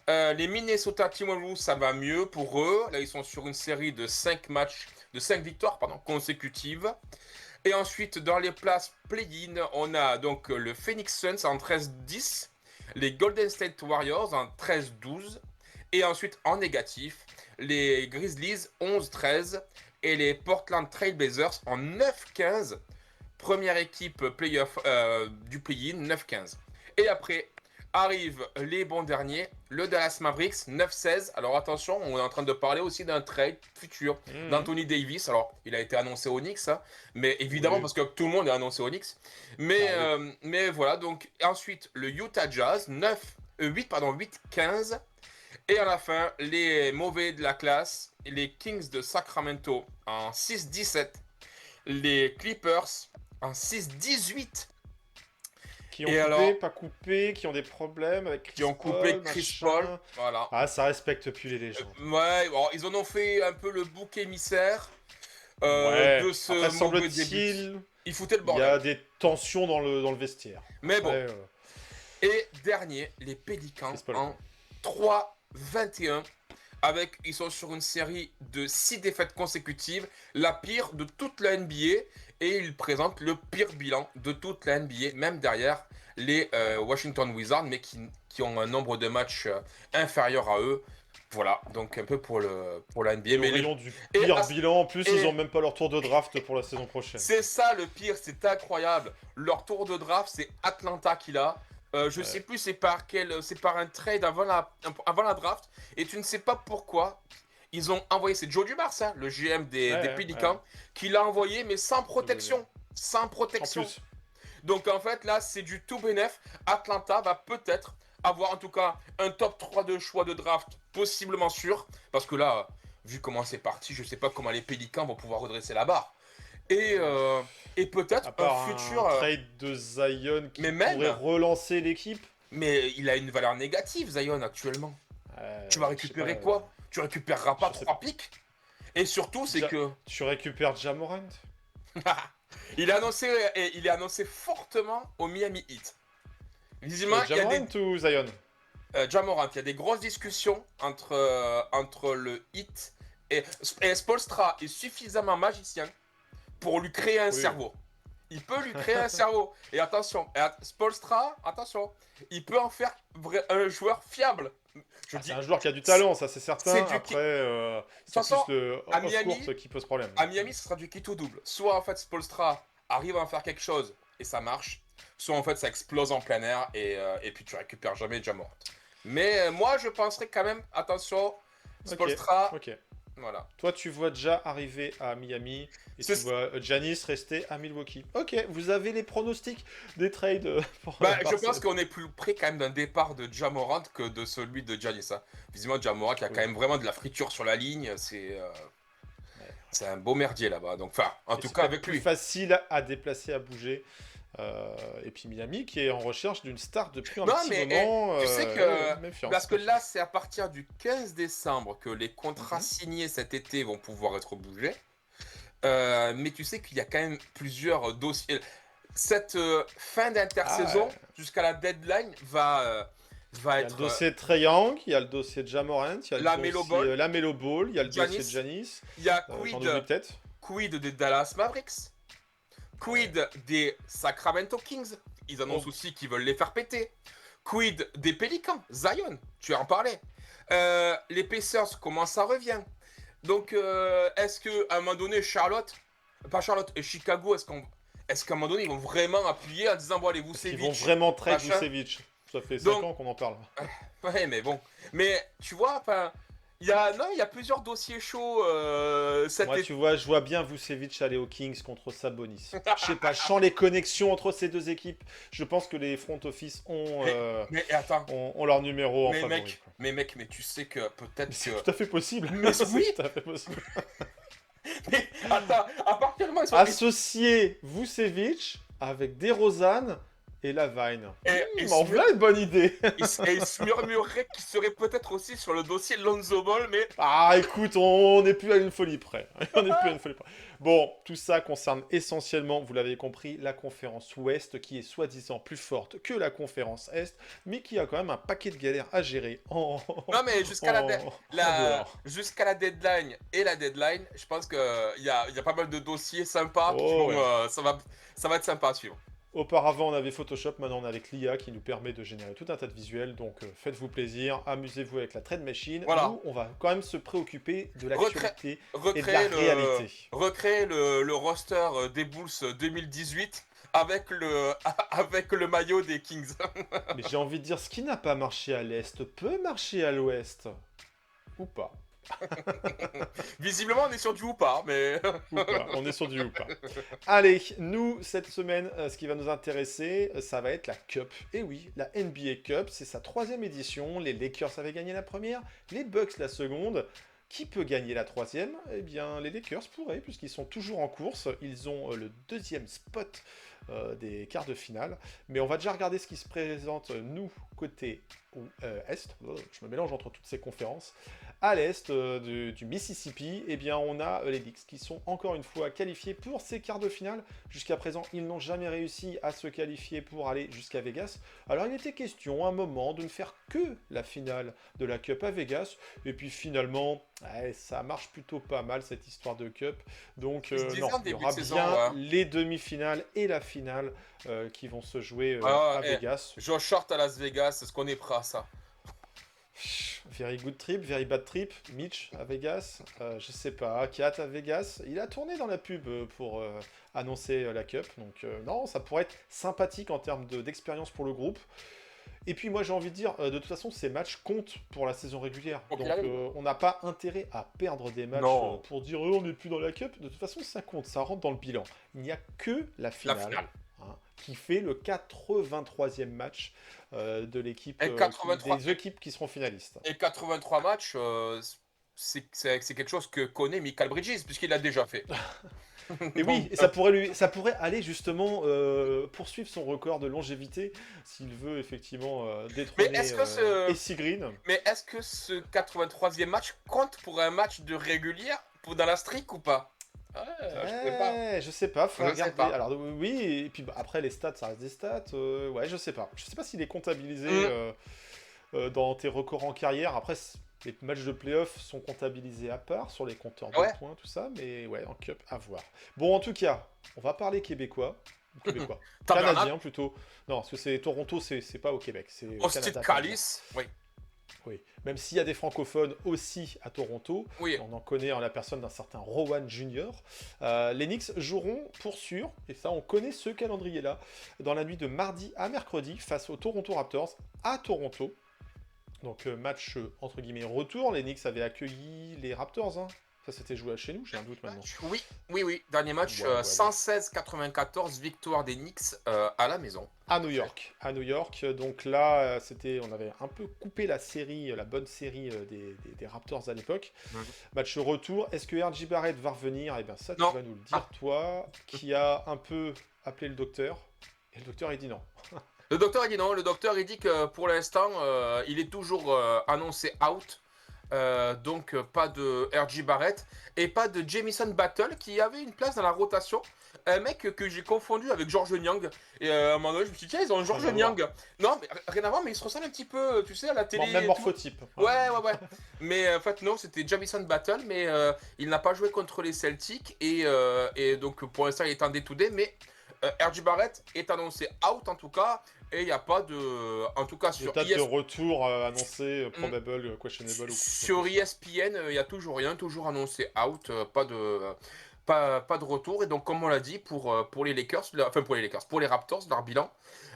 Les Minnesota Timberwolves, ça va mieux pour eux. Là, ils sont sur une série de 5 victoires, consécutives. Et ensuite, dans les places play-in, on a donc le Phoenix Suns en 13-10, les Golden State Warriors en 13-12, et ensuite, en négatif, les Grizzlies 11-13 et les Portland Trail Blazers en 9-15. Première équipe playoff du play-in, 9-15. Et après, arrivent les bons derniers, le Dallas Mavericks, 9-16. Alors attention, on est en train de parler aussi d'un trade futur d'Anthony Davis. Alors, il a été annoncé au Knicks, hein, mais évidemment, Oui. parce que tout le monde est annoncé au Knicks. Mais voilà, donc ensuite, le Utah Jazz, 8-15. Et à la fin, les mauvais de la classe, les Kings de Sacramento en 6-17, les Clippers en 6-18, Qui ont Et coupé, alors pas coupé, qui ont des problèmes avec Chris qui ont coupé Paul, Chris machin. Paul. Voilà. Ah, ça respecte plus les légendes. Ouais, bon, ils en ont fait un peu le bouc émissaire Ouais. de ce Après, mauvais début. semble-t-il, Ils foutaient le il y bordel. a des tensions dans le vestiaire. Mais bon. Après, Et dernier, les Pélicans Chris Paul. en 3-21. Ils sont sur une série de 6 défaites consécutives, la pire de toute la NBA, et ils présentent le pire bilan de toute la NBA, même derrière les Washington Wizards, mais qui ont un nombre de matchs inférieur à eux. Voilà, donc un peu pour la NBA. au Mais rayon du et pire à- bilan, en plus, et- ils ont même pas leur tour de draft pour la saison prochaine. c'est ça le pire, c'est incroyable. Leur tour de draft, c'est Atlanta qui l'a. Je sais plus c'est par un trade avant la draft, et tu ne sais pas pourquoi ils ont envoyé, c'est Joe Dumars, hein, le GM des Pelicans, qui l'a envoyé mais sans protection, En plus, Donc en fait là c'est du tout bénef. Atlanta va peut-être avoir en tout cas un top 3 de choix de draft possiblement sûr, parce que là vu comment c'est parti, je sais pas comment les Pelicans vont pouvoir redresser la barre. Et peut-être à part un futur. un trade de Zion qui mais même- pourrait relancer l'équipe. Mais il a une valeur négative, Zion, actuellement. Tu vas récupérer quoi? Tu récupéreras pas je sais 3 pics. Et surtout, c'est que Tu récupères Ja Morant. il est annoncé fortement au Miami Heat. Visiblement, il y Ja a des Morant ou Zion? Ja Morant, il y a des grosses discussions entre le Heat et Spoelstra est suffisamment magicien pour lui créer un Oui. cerveau. Il peut lui créer un cerveau. Et attention, Spoelstra, attention, il peut en faire un joueur fiable. Je dis, C'est un joueur qui a du talent, ça c'est certain. c'est du Après, c'est façon, plus le à Miami- off-court qui pose problème. à Miami, ce sera du quitte ou double. Soit en fait Spoelstra arrive à en faire quelque chose et ça marche, soit en fait ça explose en plein air et puis tu récupères jamais Ja Morant. Mais moi je penserais quand même, attention, Spoelstra, Ok. voilà. Toi, tu vois déjà arriver à Miami et tu C'est- vois Giannis rester à Milwaukee. Ok, vous avez les pronostics des trades pour Bah, je Barcelone. pense qu'on est plus près quand même d'un départ de Ja Morant que de celui de Giannis. Hein. Visiblement, Ja Morant qui a quand même vraiment de la friture sur la ligne, c'est un beau merdier là-bas. Donc, enfin, en Et tout c'est cas peut-être avec plus lui. facile à déplacer, à bouger. Et puis Miami qui est en recherche d'une star depuis un Non, petit mais, moment. tu sais que- méfiance. Parce que là, c'est à partir du 15 décembre que les contrats Mhm. signés cet été vont pouvoir être bougés. Mais tu sais qu'il y a quand même plusieurs dossiers. Cette fin d'intersaison, Ah ouais. jusqu'à la deadline, va Il y a être. le dossier de Trae Young, il y a le dossier de Ja Morant, il y a le La dossier Melo Ball. la Melo Ball, il y a le Giannis. dossier de Giannis. Il y a J'en oublie peut-être. Quid des Dallas Mavericks? Quid des Sacramento Kings? Ils annoncent aussi qu'ils veulent les faire péter. Quid des Pelicans? Zion, tu en parlais. Les Pacers, comment ça revient? Donc, est-ce qu'à un moment donné, Chicago, est-ce qu'à un moment donné, ils vont vraiment appuyer en disant, bon, allez, Ils vont Vucevic. vraiment trade machin. Vucevic. Ça fait 5 Donc- ans qu'on en parle. Ouais, mais bon. Mais tu vois, enfin, il y a plusieurs dossiers chauds cet Moi, été. tu vois, je vois bien Vucevic aller aux Kings contre Sabonis. Je sais pas, je sens les connexions entre ces deux équipes. Je pense que les front office Mais attends, ont leur numéro en mais favori. mec, Quoi. mais tu sais que peut-être C'est que. tout à fait possible. Mais C'est oui. tout à fait possible. Mais attends, à partir du moment où ils sont. Associer Vucevic avec DeRozan et Lavine. Et En voilà une bonne idée. il se murmurerait qu'il serait peut-être aussi sur le dossier Lonzo Ball, mais Ah, écoute, on n'est plus à une folie près. On n'est plus à une folie près. Bon, tout ça concerne essentiellement, vous l'avez compris, la conférence Ouest, qui est soi-disant plus forte que la conférence Est, mais qui a quand même un paquet de galères à gérer en... non, mais jusqu'à en dehors. jusqu'à la deadline et la deadline, je pense qu'il y a pas mal de dossiers sympas qui Oh, vont, ouais. ça va être sympa à suivre. Auparavant, on avait Photoshop, maintenant on est avec l'IA qui nous permet de générer tout un tas de visuels, donc faites-vous plaisir, amusez-vous avec la trade machine. Voilà. Nous, on va quand même se préoccuper de l'actualité et de la Recréer réalité. recréer le roster des Bulls 2018 avec le maillot des Kings. Mais j'ai envie de dire, ce qui n'a pas marché à l'Est peut marcher à l'Ouest. Ou pas. Visiblement, on est sur du ou pas, mais. Ou pas. On est sur du ou pas. Allez, nous, cette semaine, ce qui va nous intéresser, ça va être la Cup. Et oui, la NBA Cup, c'est sa 3e édition. Les Lakers avaient gagné la première, les Bucks la seconde. Qui peut gagner la 3e? Eh bien, les Lakers pourraient, puisqu'ils sont toujours en course. Ils ont le 2e spot des quarts de finale. Mais on va déjà regarder ce qui se présente, nous, côté Est. Je me mélange entre toutes ces conférences. À l'Est du Mississippi, eh bien, on a les Knicks qui sont encore une fois qualifiés pour ces quarts de finale. Jusqu'à présent, ils n'ont jamais réussi à se qualifier pour aller jusqu'à Vegas. Alors, il était question à un moment de ne faire que la finale de la Cup à Vegas. Et puis finalement, ça marche plutôt pas mal cette histoire de Cup. Donc, Ils se disaient non, en il y début de aura saison, bien ouais. les demi-finales et la finale qui vont se jouer Ah, à Vegas. Joe Short à Las Vegas, est-ce qu'on est prêt à ça? Very good trip, very bad trip. Mitch à Vegas, je sais pas. Kat à Vegas, il a tourné dans la pub pour annoncer la Cup. Donc non, ça pourrait être sympathique en termes d'expérience pour le groupe. Et puis moi j'ai envie de dire, de toute façon ces matchs comptent pour la saison régulière. Pour Donc qu'il arrive. on n'a pas intérêt à perdre des matchs Non. pour dire on n'est plus dans la Cup. De toute façon ça compte, ça rentre dans le bilan. Il n'y a que la finale. finale. Hein, qui fait le 83e match de l'équipe, Et 83. des équipes qui seront finalistes. Et 83 matchs, c'est quelque chose que connaît Michael Bridges, puisqu'il l'a déjà fait. Et oui, et ça pourrait aller justement poursuivre son record de longévité s'il veut effectivement détrôner Mais est-ce que AC Green. Mais est-ce que ce 83e match compte pour un match de régulière dans la streak ou pas? Je sais pas. Faut Je sais regarder. pas. Alors oui, et puis après les stats, ça reste des stats. Ouais, je sais pas. Je sais pas s'il est comptabilisé dans tes records en carrière. Après, les matchs de playoff sont comptabilisés à part sur les compteurs de Ouais. points, tout ça. Mais ouais, en cup, à voir. Bon, en tout cas, on va parler québécois. Québécois. Tabernacle. Canadien plutôt. Non, parce que c'est Toronto, c'est pas au Québec. C'est au Austin Canada. Callis, oui. Oui, même s'il y a des francophones aussi à Toronto, Oui. on en connaît en la personne d'un certain Rowan Jr. Les Knicks joueront pour sûr, et ça on connaît ce calendrier-là, dans la nuit de mardi à mercredi face aux Toronto Raptors à Toronto. Donc match entre guillemets retour, les Knicks avaient accueilli les Raptors, hein. Ça s'était joué à chez nous, j'ai un doute maintenant. Oui. Dernier match, Ouais. 116-94, victoire des Knicks à la maison. À New York. Donc là, on avait un peu coupé la série, la bonne série des Raptors à l'époque. Mhm. Match retour. Est-ce que RJ Barrett va revenir? Eh bien ça, Non. tu vas nous le dire, toi, qui a un peu appelé le docteur. Et le docteur, il dit non. Le docteur, il dit non. Le docteur, il dit que pour l'instant, il est toujours annoncé out. Donc pas de RJ Barrett et pas de Jamison Battle qui avait une place dans la rotation. Un mec que j'ai confondu avec George Niang. Et à un moment donné, je me suis dit, tiens, ils ont George Rien à Niang. Non, mais rien à voir, mais ils se ressemblent un petit peu, tu sais, à la télé. Même et morphotype. tout. Ouais. Mais en fait, non, c'était Jamison Battle, mais il n'a pas joué contre les Celtics. Et donc, pour l'instant, il est en day-to-day, mais RJ Barrett est annoncé out en tout cas. Et il n'y a pas de. En tout cas, Des sur dates de retour annoncées, probable, questionable. sur ESPN, il n'y a toujours rien, toujours annoncé out, pas pas de retour. Et donc, comme on l'a dit, pour les Lakers, pour les Raptors, leur bilan,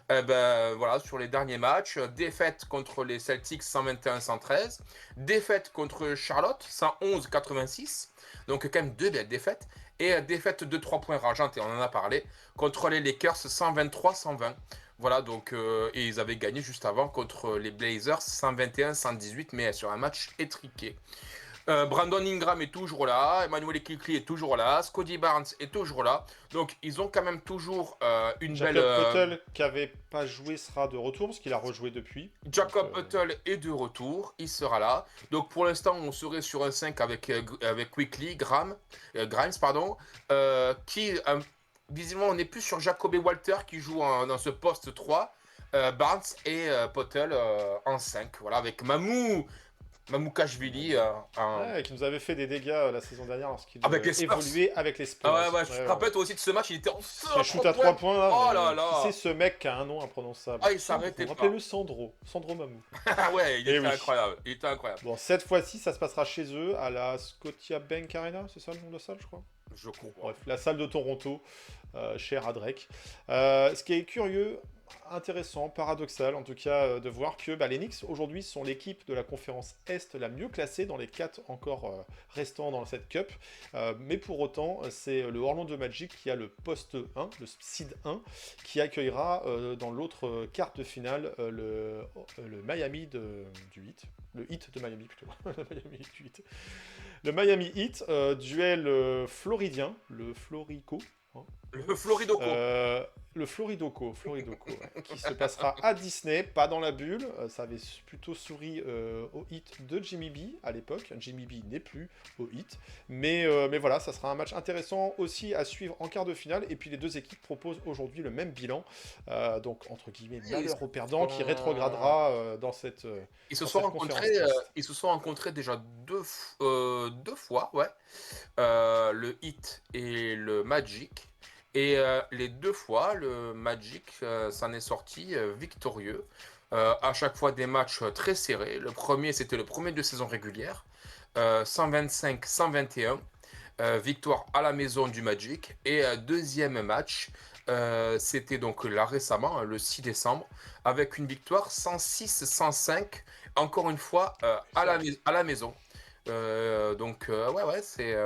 voilà, sur les derniers matchs, défaite contre les Celtics 121-113, défaite contre Charlotte 111-86, donc quand même 2 belles défaites, et défaite de 3 points rageantes, et on en a parlé, contre les Lakers 123-120. Voilà, donc, et ils avaient gagné juste avant contre les Blazers 121-118, mais sur un match étriqué. Brandon Ingram est toujours là, Emmanuel Quickley est toujours là, Scottie Barnes est toujours là. Donc ils ont quand même toujours une Jacob belle... Poeltl, qui avait pas joué, sera de retour, parce qu'il a rejoué depuis. Jacob Donc, Poeltl est de retour, il sera là. Donc pour l'instant, on serait sur un 5 avec Quickley, Grimes, pardon, qui, visiblement, on n'est plus sur Jacob et Walter qui jouent dans ce poste 3, Barnes et Poeltl en 5. Voilà, avec Mamoukashvili. ouais, qui nous avait fait des dégâts la saison dernière lorsqu'il Avec les Spurs. évoluait avec les Spurs. Ah ouais, je te rappelle toi aussi de ce match, il était en feu. Il shoot à 3 points là. Oh mais là là. Qui c'est ce mec qui a un nom imprononçable? Ah, il s'arrêtait pas. Rappelez-le Sandro Mamou. Ah ouais, il Eh était oui. incroyable. Il était incroyable. Bon, cette fois-ci, ça se passera chez eux, à la Scotiabank Arena, c'est ça le nom de la salle, je crois? Je crois. Bref, la salle de Toronto, chère à Drake. Ce qui est curieux, intéressant, paradoxal en tout cas, de voir que les Knicks aujourd'hui sont l'équipe de la conférence Est la mieux classée dans les 4 encore restants dans cette cup. Mais pour autant, c'est le Orlando Magic qui a le poste 1, le seed 1, qui accueillera dans l'autre quart de finale le Miami du Heat. Le Heat de Miami plutôt. Le Miami du Heat. Le Miami Heat, duel floridien, le Florico. Le Floridoco. Le Floridoco, ouais, qui se passera à Disney, pas dans la bulle. Ça avait plutôt souri au hit de Jimmy B à l'époque. Jimmy B n'est plus au hit. Mais voilà, ça sera un match intéressant aussi à suivre en quart de finale. Et puis les deux équipes proposent aujourd'hui le même bilan. Donc, entre guillemets, malheur au perdant qui rétrogradera dans cette. Ils se sont rencontrés déjà deux fois, ouais. Le Heat et le Magic. Et les 2 fois, le Magic s'en est sorti victorieux. À chaque fois des matchs très serrés. Le premier, c'était le premier de saison régulière. 125-121. Victoire à la maison du Magic. Et deuxième match, c'était donc là récemment, le 6 décembre, avec une victoire 106-105. Encore une fois, à la maison. Donc ouais, c'est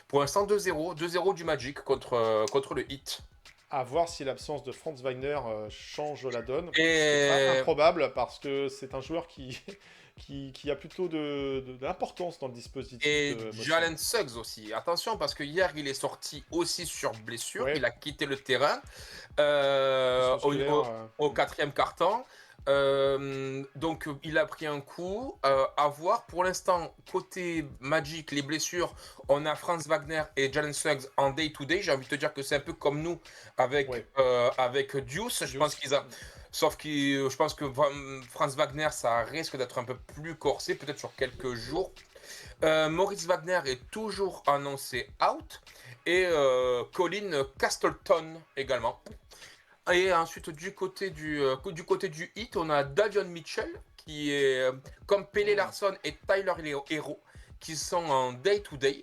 pour l'instant 2-0 du Magic contre le Heat. À voir si l'absence de Franz Wagner change la donne. Et C'est pas improbable parce que c'est un joueur qui a plutôt de l'importance dans le dispositif. et de Boston. Jalen Suggs aussi. Attention parce que hier il est sorti aussi sur blessure. Ouais. Il a quitté le terrain Musculaire, au 4e quart-temps. Donc il a pris un coup à voir. Pour l'instant, côté Magic, les blessures, on a Franz Wagner et Jalen Suggs en day-to-day. J'ai envie de te dire que c'est un peu comme nous avec, Ouais. avec Deuce. Je pense qu'ils a... Sauf que je pense que Franz Wagner, ça risque d'être un peu plus corsé, peut-être sur quelques jours. Maurice Wagner est toujours annoncé out. Et Colin Castleton également. Et ensuite, du côté du Heat, on a Davion Mitchell, qui est comme Pele Larson et Tyler Hero, qui sont en day-to-day.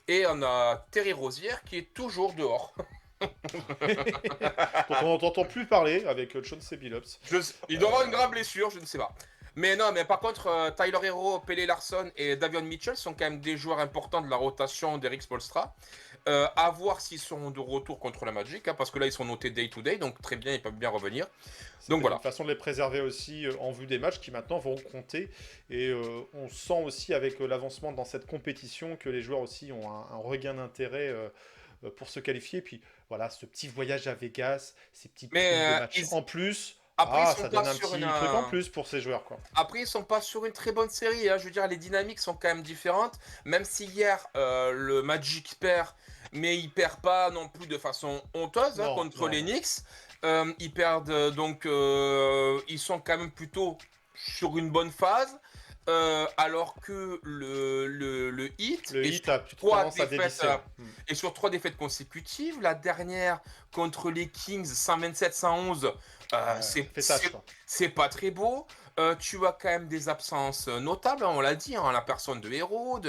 Et on a Terry Rozier, qui est toujours dehors. dont on n'entend plus parler avec Chauncey Billups. Il doit avoir une grave blessure, je ne sais pas. Mais non, mais par contre, Tyler Hero, Pele Larson et Davion Mitchell sont quand même des joueurs importants de la rotation d'Eric Spoelstra. À voir s'ils sont de retour contre la Magic, parce que là ils sont notés day-to-day, donc très bien, ils peuvent bien revenir. Donc voilà. Une façon de les préserver aussi en vue des matchs qui maintenant vont compter. Et on sent aussi avec l'avancement dans cette compétition que les joueurs aussi ont un regain d'intérêt pour se qualifier. Puis voilà, ce petit voyage à Vegas, ces petits matchs en plus. Après, ça donne un petit truc en plus pour ces joueurs, quoi. Après, ils sont pas sur une très bonne série. Hein. Je veux dire, les dynamiques sont quand même différentes. Même si hier, le Magic perd, mais il perd pas non plus de façon honteuse contre les Knicks. Ils perdent, donc ils sont quand même plutôt sur une bonne phase. Alors que le Heat a plutôt tendance à dévisser. Et sur 3 défaites consécutives, la dernière contre les Kings 127-111, c'est pas très beau. Tu as quand même des absences notables, on l'a dit, la personne de Hero,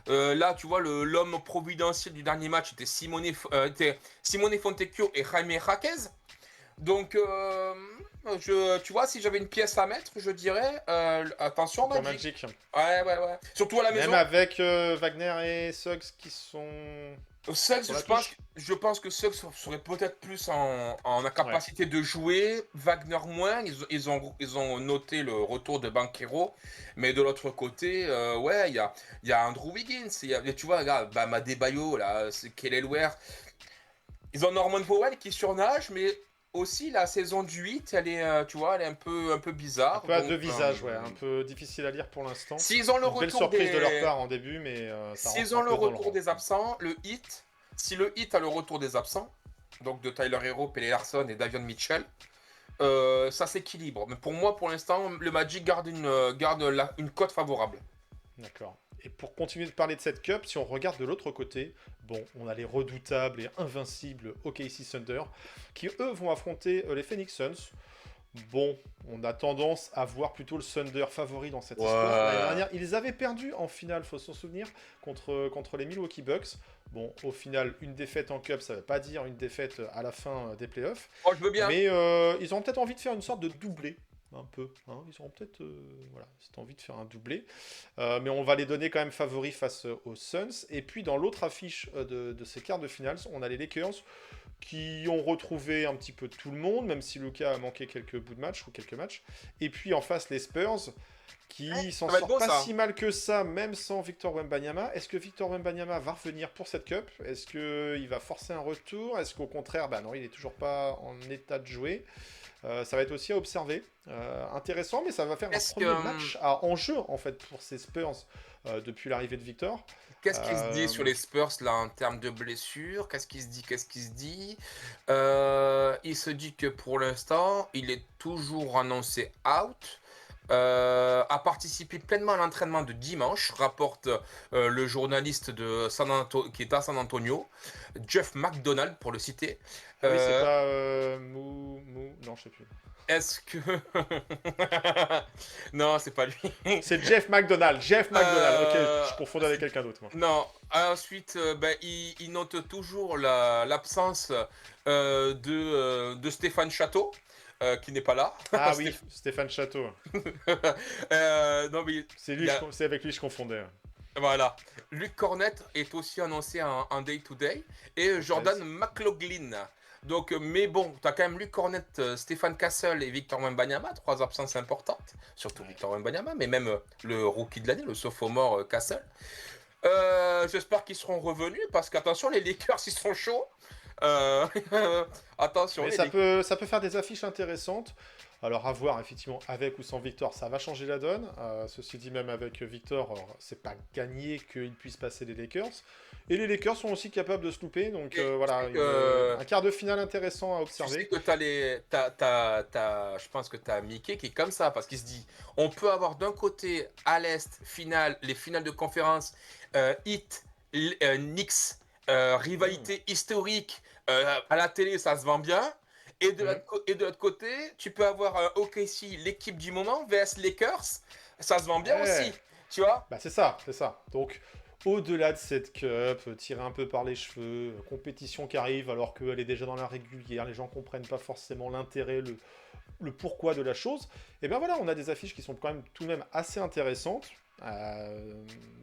Là, tu vois, l'homme providentiel du dernier match était Simone Fontecchio et Jaime Jaquez. Donc, tu vois, si j'avais une pièce à mettre, je dirais attention Pour Magic. Magic. Ouais. Surtout à la Même maison. avec Wagner et Suggs qui sont... Suggs, Sur la je pense que Suggs serait peut-être plus en capacité de jouer, Wagner moins. Ils ont noté le retour de Banchero, mais de l'autre côté, ouais, il y a Andrew Wiggins, tu vois, regarde, Bam Adebayo, là, c'est Kelly Ware. Ils ont Norman Powell qui surnage, mais aussi la saison du 8, elle est, tu vois, elle est un peu Un bizarre. peu à donc, deux visages, ouais. Un peu difficile à lire pour l'instant. S'ils ont le Une belle retour surprise de leur des... part en début, mais ça S'ils rentre ont un le peu dans le retour rang. des absents, si le Heat a le retour des absents, donc de Tyler Hero, Pele Larson et Davion Mitchell, ça s'équilibre. Mais pour moi, pour l'instant, le Magic garde une cote favorable. D'accord. Et pour continuer de parler de cette cup, si on regarde de l'autre côté, bon, on a les redoutables et invincibles OKC Thunder, qui eux vont affronter les Phoenix Suns. Bon, on a tendance à voir plutôt le Thunder favori dans cette histoire. L'année dernière, ils avaient perdu en finale, faut s'en souvenir, contre les Milwaukee Bucks. Bon, au final, une défaite en cup, ça ne veut pas dire une défaite à la fin des playoffs. Oh, je veux bien. Mais ils ont peut-être envie de faire une sorte de doublé. Un peu, hein. Ils auront peut-être voilà, cette envie de faire un doublé. Mais on va les donner quand même favoris face aux Suns. Et puis dans l'autre affiche de ces quarts de finale, on a les Lakers qui ont retrouvé un petit peu tout le monde, même si Luka a manqué quelques bouts de match ou quelques matchs. Et puis en face, les Spurs qui s'en ça va être sortent beau, pas ça. si mal que ça, même sans Victor Wembanyama. Est-ce que Victor Wembanyama va revenir pour cette cup? Est-ce qu'il va forcer un retour? Est-ce qu'au contraire, bah non, il est toujours pas en état de jouer? Ça va être aussi à observer. Intéressant, mais ça va faire un premier match à enjeu en fait pour ces Spurs depuis l'arrivée de Victor. Qu'est-ce qui se dit sur les Spurs là en termes de blessures? Qu'est-ce qui se dit? Il se dit que pour l'instant, il est toujours annoncé out. A participé pleinement à l'entraînement de dimanche, rapporte le journaliste qui est à San Antonio, Jeff McDonald pour le citer. Ah oui, c'est pas non, je sais plus. Est-ce que... Non, c'est pas lui. C'est Jeff McDonald. Ok, je confondais avec quelqu'un d'autre. Moi. Non, ensuite, il note toujours l'absence de Stéphane Château, qui n'est pas là. Ah oui, Stéphane Château. Non, mais C'est avec lui que je confondais. voilà. Luc Cornette est aussi annoncé en day-to-day. Et Jordan McLaughlin. Donc, mais bon, tu as quand même Luc Cornette, Stéphane Cassel et Victor Wembanyama, 3 absences importantes. Surtout Victor Wembanyama, mais même le rookie de l'année, le sophomore Cassel. J'espère qu'ils seront revenus parce qu'attention, les Lakers, ils sont chauds. Attention. Mais ça peut faire des affiches intéressantes. Alors à voir effectivement avec ou sans Victor, ça va changer la donne. Ceci dit, même avec Victor, c'est pas gagné qu'ils puissent passer les Lakers. Et les Lakers sont aussi capables de se louper, donc voilà, un quart de finale intéressant à observer. Tu sais que je pense que tu as Mickey qui est comme ça, parce qu'il se dit, on peut avoir d'un côté à l'Est, les finales de conférence, Heat, Knicks, rivalité historique, à la télé ça se vend bien. Et de l'autre côté, tu peux avoir OKC, l'équipe du moment, vs Lakers, ça se vend bien aussi, tu vois. Bah c'est ça. Donc, au-delà de cette cup, tirée un peu par les cheveux, compétition qui arrive alors qu'elle est déjà dans la régulière, les gens comprennent pas forcément l'intérêt, le pourquoi de la chose, et bien voilà, on a des affiches qui sont quand même tout de même assez intéressantes.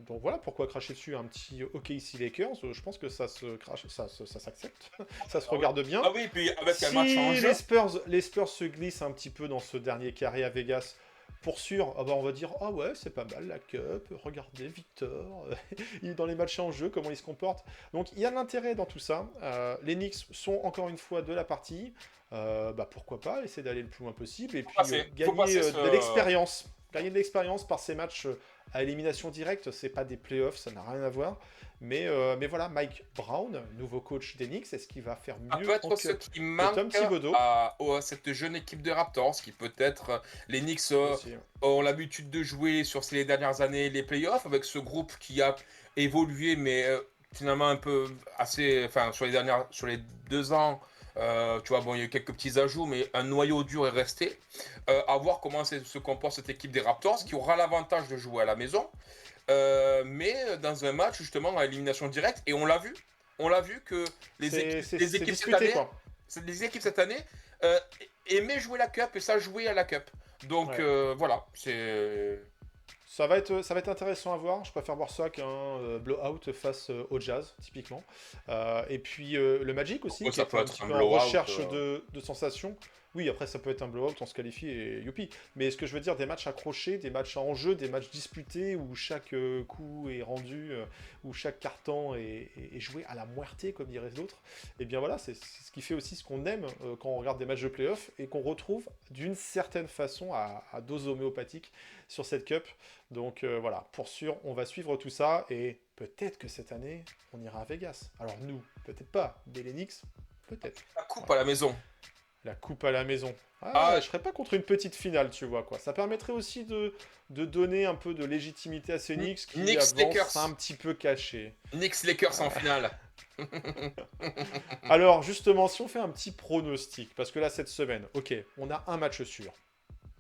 Donc voilà, pourquoi cracher dessus un petit OKC Lakers? Je pense que ça se crache, ça s'accepte, ça se regarde bien. Ah oui, puis avec si un match en jeu. les Spurs se glissent un petit peu dans ce dernier carré à Vegas, pour sûr, on va dire ah ouais, c'est pas mal la cup, regardez Victor, il est dans les matchs en jeu, comment il se comporte. Donc il y a de l'intérêt dans tout ça. Les Knicks sont encore une fois de la partie. Pourquoi pas essayer d'aller le plus loin possible et puis gagner de l'expérience. Gagner de l'expérience par ces matchs à élimination directe, c'est pas des playoffs, ça n'a rien à voir. Mais voilà, Mike Brown, nouveau coach des Knicks, est-ce qu'il va faire mieux peut-être ce qui manque à cette jeune équipe de Raptors, qui peut-être les Knicks ont l'habitude de jouer sur ces dernières années les playoffs, avec ce groupe qui a évolué, mais finalement un peu assez, enfin sur les 2 ans, Tu vois, bon, il y a eu quelques petits ajouts, mais un noyau dur est resté. À voir comment se comporte cette équipe des Raptors, qui aura l'avantage de jouer à la maison, mais dans un match justement à élimination directe. Et on l'a vu que les C'est équipes cette disputé, année, quoi. les équipes cette année euh, aimaient jouer la Cup et ça jouait à la Cup. Donc Ouais. voilà, c'est. Ça va être intéressant à voir. Je préfère voir ça qu'un blowout face au Jazz, typiquement. Et puis le Magic aussi, Pourquoi qui ça est peut un être petit un peu en blowout recherche de sensations. Oui, après, ça peut être un blowout, on se qualifie et youpi. Mais ce que je veux dire, des matchs accrochés, des matchs en jeu, des matchs disputés où chaque coup est rendu, où chaque carton est joué à la muerte, comme diraient d'autres. Et bien voilà, c'est ce qui fait aussi ce qu'on aime quand on regarde des matchs de playoff et qu'on retrouve d'une certaine façon à dose homéopathique sur cette cup. Donc voilà, pour sûr, on va suivre tout ça et peut-être que cette année, on ira à Vegas. Alors nous, peut-être pas, mais les Knicks, peut-être. La coupe Voilà. à la maison. La coupe à la maison. Ah, Ah, je serais pas contre une petite finale, tu vois quoi. Ça permettrait aussi de donner un peu de légitimité à ces Knicks qui Knicks avancent Lakers. un petit peu cachés. Knicks Lakers en finale. Alors justement, si on fait un petit pronostic, parce que là cette semaine, ok, on a un match sûr.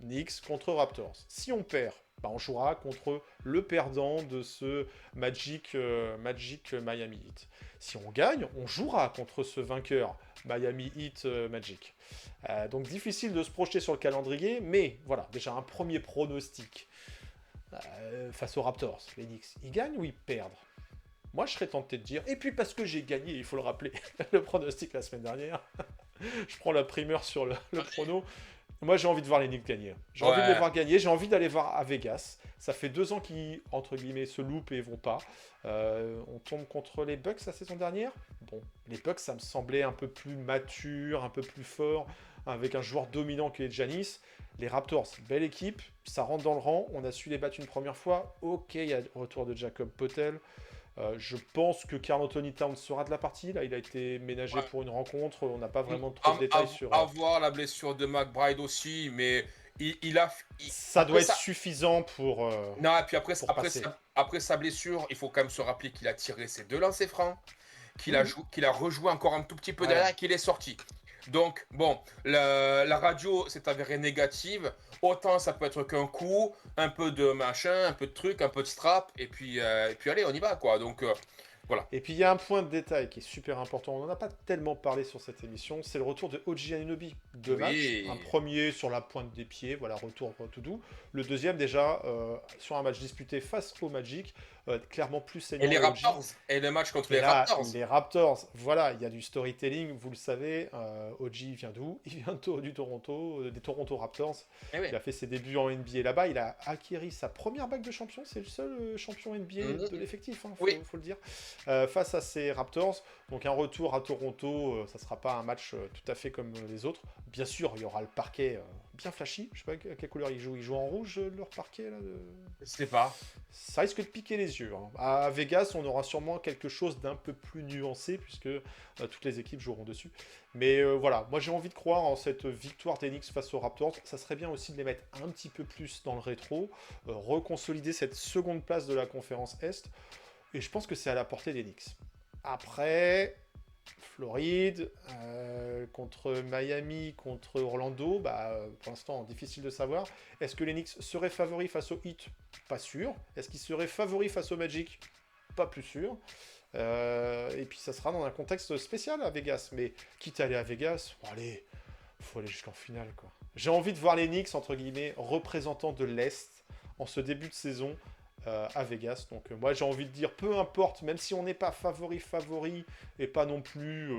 Knicks contre Raptors. Si on perd, bah, on jouera contre le perdant de ce Magic Miami Heat. Si on gagne, on jouera contre ce vainqueur Miami Heat Magic. Donc difficile de se projeter sur le calendrier, mais voilà, déjà un premier pronostic face aux Raptors. Les Knicks, ils gagnent ou ils perdent? Moi, je serais tenté de dire, et puis parce que j'ai gagné, il faut le rappeler, le pronostic la semaine dernière, je prends la primeur sur le prono. Moi, j'ai envie de voir les Knicks gagner. J'ai envie de les Ouais. voir gagner. J'ai envie d'aller voir à Vegas. Ça fait 2 ans qu'ils, entre guillemets, se loupent et vont pas. On tombe contre les Bucks la saison dernière. Bon, les Bucks, ça me semblait un peu plus mature, un peu plus fort, avec un joueur dominant qui est Giannis. Les Raptors, belle équipe. Ça rentre dans le rang. On a su les battre une première fois. Ok, il y a le retour de Jacob Poeltl. Je pense que Karl Anthony Towns sera de la partie. Là, il a été ménagé Ouais. pour une rencontre. On n'a pas vraiment trop de détails sur. À voir la blessure de McBride aussi, mais il a. Ça Après doit être ça. suffisant Non, et puis pour passer. après sa blessure, il faut quand même se rappeler qu'il a tiré ses 2 lancers francs, Oui. qu'il a rejoué encore un tout petit peu Ouais. derrière et qu'il est sorti. Donc, bon, la radio s'est avérée négative. Autant ça peut être qu'un coup, un peu de machin, un peu de truc, un peu de strap, et puis allez, on y va, quoi. Donc, voilà. Et puis il y a un point de détail qui est super important, on n'en a pas tellement parlé sur cette émission, c'est le retour de OG Anunoby. 2 matchs, Oui. un premier sur la pointe des pieds, voilà, retour tout doux. Le deuxième déjà sur un match disputé face au Magic, clairement plus Et saignant les OG. Raptors. Et le match contre Et les là, Raptors. les Raptors, voilà, il y a du storytelling, vous le savez. OG vient d'où? Il vient du Toronto, des Toronto Raptors. Eh oui. Il a fait ses débuts en NBA là-bas. Il a acquis sa première bague de champion. C'est le seul champion NBA de l'effectif, hein, Oui. faut le dire. Face à ces Raptors. Donc un retour à Toronto, ça ne sera pas un match tout à fait comme les autres. Bien sûr, il y aura le parquet bien flashy. Je sais pas à quelle couleur ils jouent. Ils jouent en rouge, leur parquet là. Je sais pas. Ça risque de piquer les yeux, hein. À Vegas, on aura sûrement quelque chose d'un peu plus nuancé, puisque toutes les équipes joueront dessus. Mais voilà, moi j'ai envie de croire en cette victoire d'Enix face aux Raptors. Ça serait bien aussi de les mettre un petit peu plus dans le rétro, reconsolider cette seconde place de la conférence Est. Et je pense que c'est à la portée d'Enix. Après, Floride, contre Miami, contre Orlando, bah, pour l'instant, difficile de savoir. Est-ce que les Knicks seraient favoris face au Heat? Pas sûr. Est-ce qu'ils seraient favoris face au Magic? Pas plus sûr. Et puis ça sera dans un contexte spécial à Vegas. Mais quitte à aller à Vegas, bon, allez, faut aller jusqu'en finale, quoi. J'ai envie de voir les Knicks, entre guillemets, représentants de l'Est en ce début de saison à Vegas. Donc moi j'ai envie de dire, peu importe, même si on n'est pas favori et pas non plus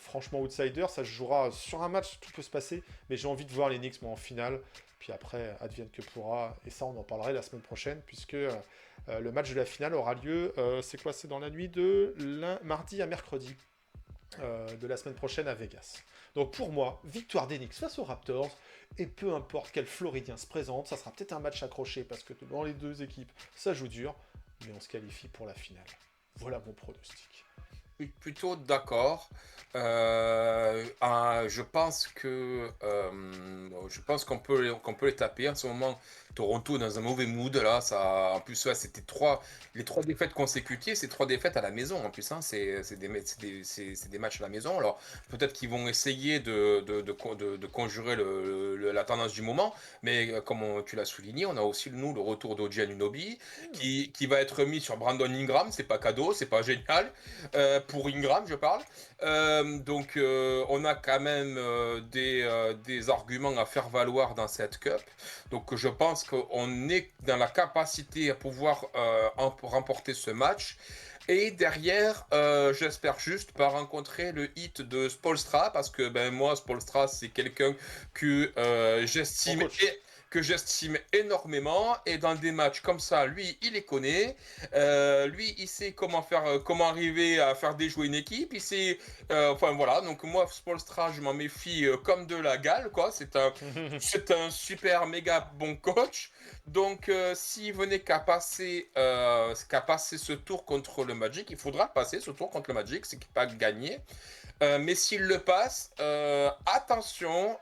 franchement outsider, ça se jouera sur un match, tout peut se passer, mais j'ai envie de voir les Knicks moi en finale, puis après advienne que pourra, et ça on en parlerait la semaine prochaine, puisque le match de la finale aura lieu, c'est quoi, c'est dans la nuit de mardi à mercredi de la semaine prochaine à Vegas. Donc pour moi, victoire d'Enix face aux Raptors, et peu importe quel Floridien se présente, ça sera peut-être un match accroché parce que dans les deux équipes, ça joue dur, mais on se qualifie pour la finale. Voilà mon pronostic. plutôt d'accord. Je pense qu'on peut les taper en ce moment. Toronto est dans un mauvais mood là. Ça, en plus, ouais, les trois défaites consécutives, c'est 3 défaites à la maison. En plus, hein, c'est des matchs à la maison. Alors peut-être qu'ils vont essayer de conjurer la tendance du moment, mais tu l'as souligné, on a aussi nous le retour d'OG Anunoby qui va être mis sur Brandon Ingram. C'est pas cadeau, c'est pas génial pour Ingram, je parle. Donc on a quand même des arguments à faire valoir dans cette cup. Donc je pense qu'on est dans la capacité à pouvoir remporter ce match. Et derrière, j'espère juste pas rencontrer le hit de Spoelstra, parce que moi, Spoelstra, c'est quelqu'un que j'estime... Bon coach. que j'estime énormément, et dans des matchs comme ça, lui, il les connaît. Lui, il sait comment arriver à faire déjouer une équipe. Il sait, enfin voilà. Donc moi, Spoelstra, je m'en méfie comme de la gale, quoi. C'est un super méga bon coach. Donc s'il venait qu'à passer ce tour contre le Magic, il faudra passer ce tour contre le Magic, c'est pas gagné. Mais s'il le passe, attention,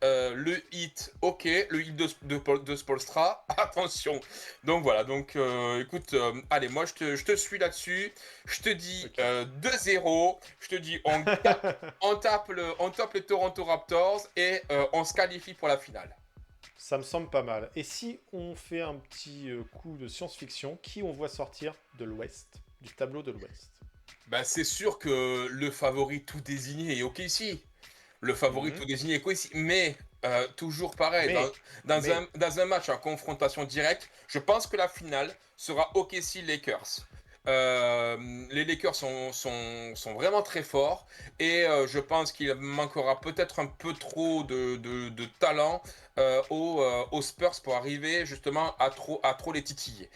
le hit, ok, le hit de Spoelstra, attention. Donc voilà, écoute, allez, moi je te suis là-dessus, je te dis Ok. 2-0, je te dis on tape les Toronto Raptors et on se qualifie pour la finale. Ça me semble pas mal. Et si on fait un petit coup de science-fiction, qui on voit sortir de l'Ouest, du tableau de l'Ouest? C'est sûr que le favori tout désigné est OKC. Le favori Mhm. tout désigné est OKC, mais toujours pareil, Mais, dans mais, un match en confrontation directe, je pense que la finale sera OKC Lakers. Les Lakers sont vraiment très forts, et je pense qu'il manquera peut-être un peu trop de talent aux Spurs pour arriver justement à trop les titiller.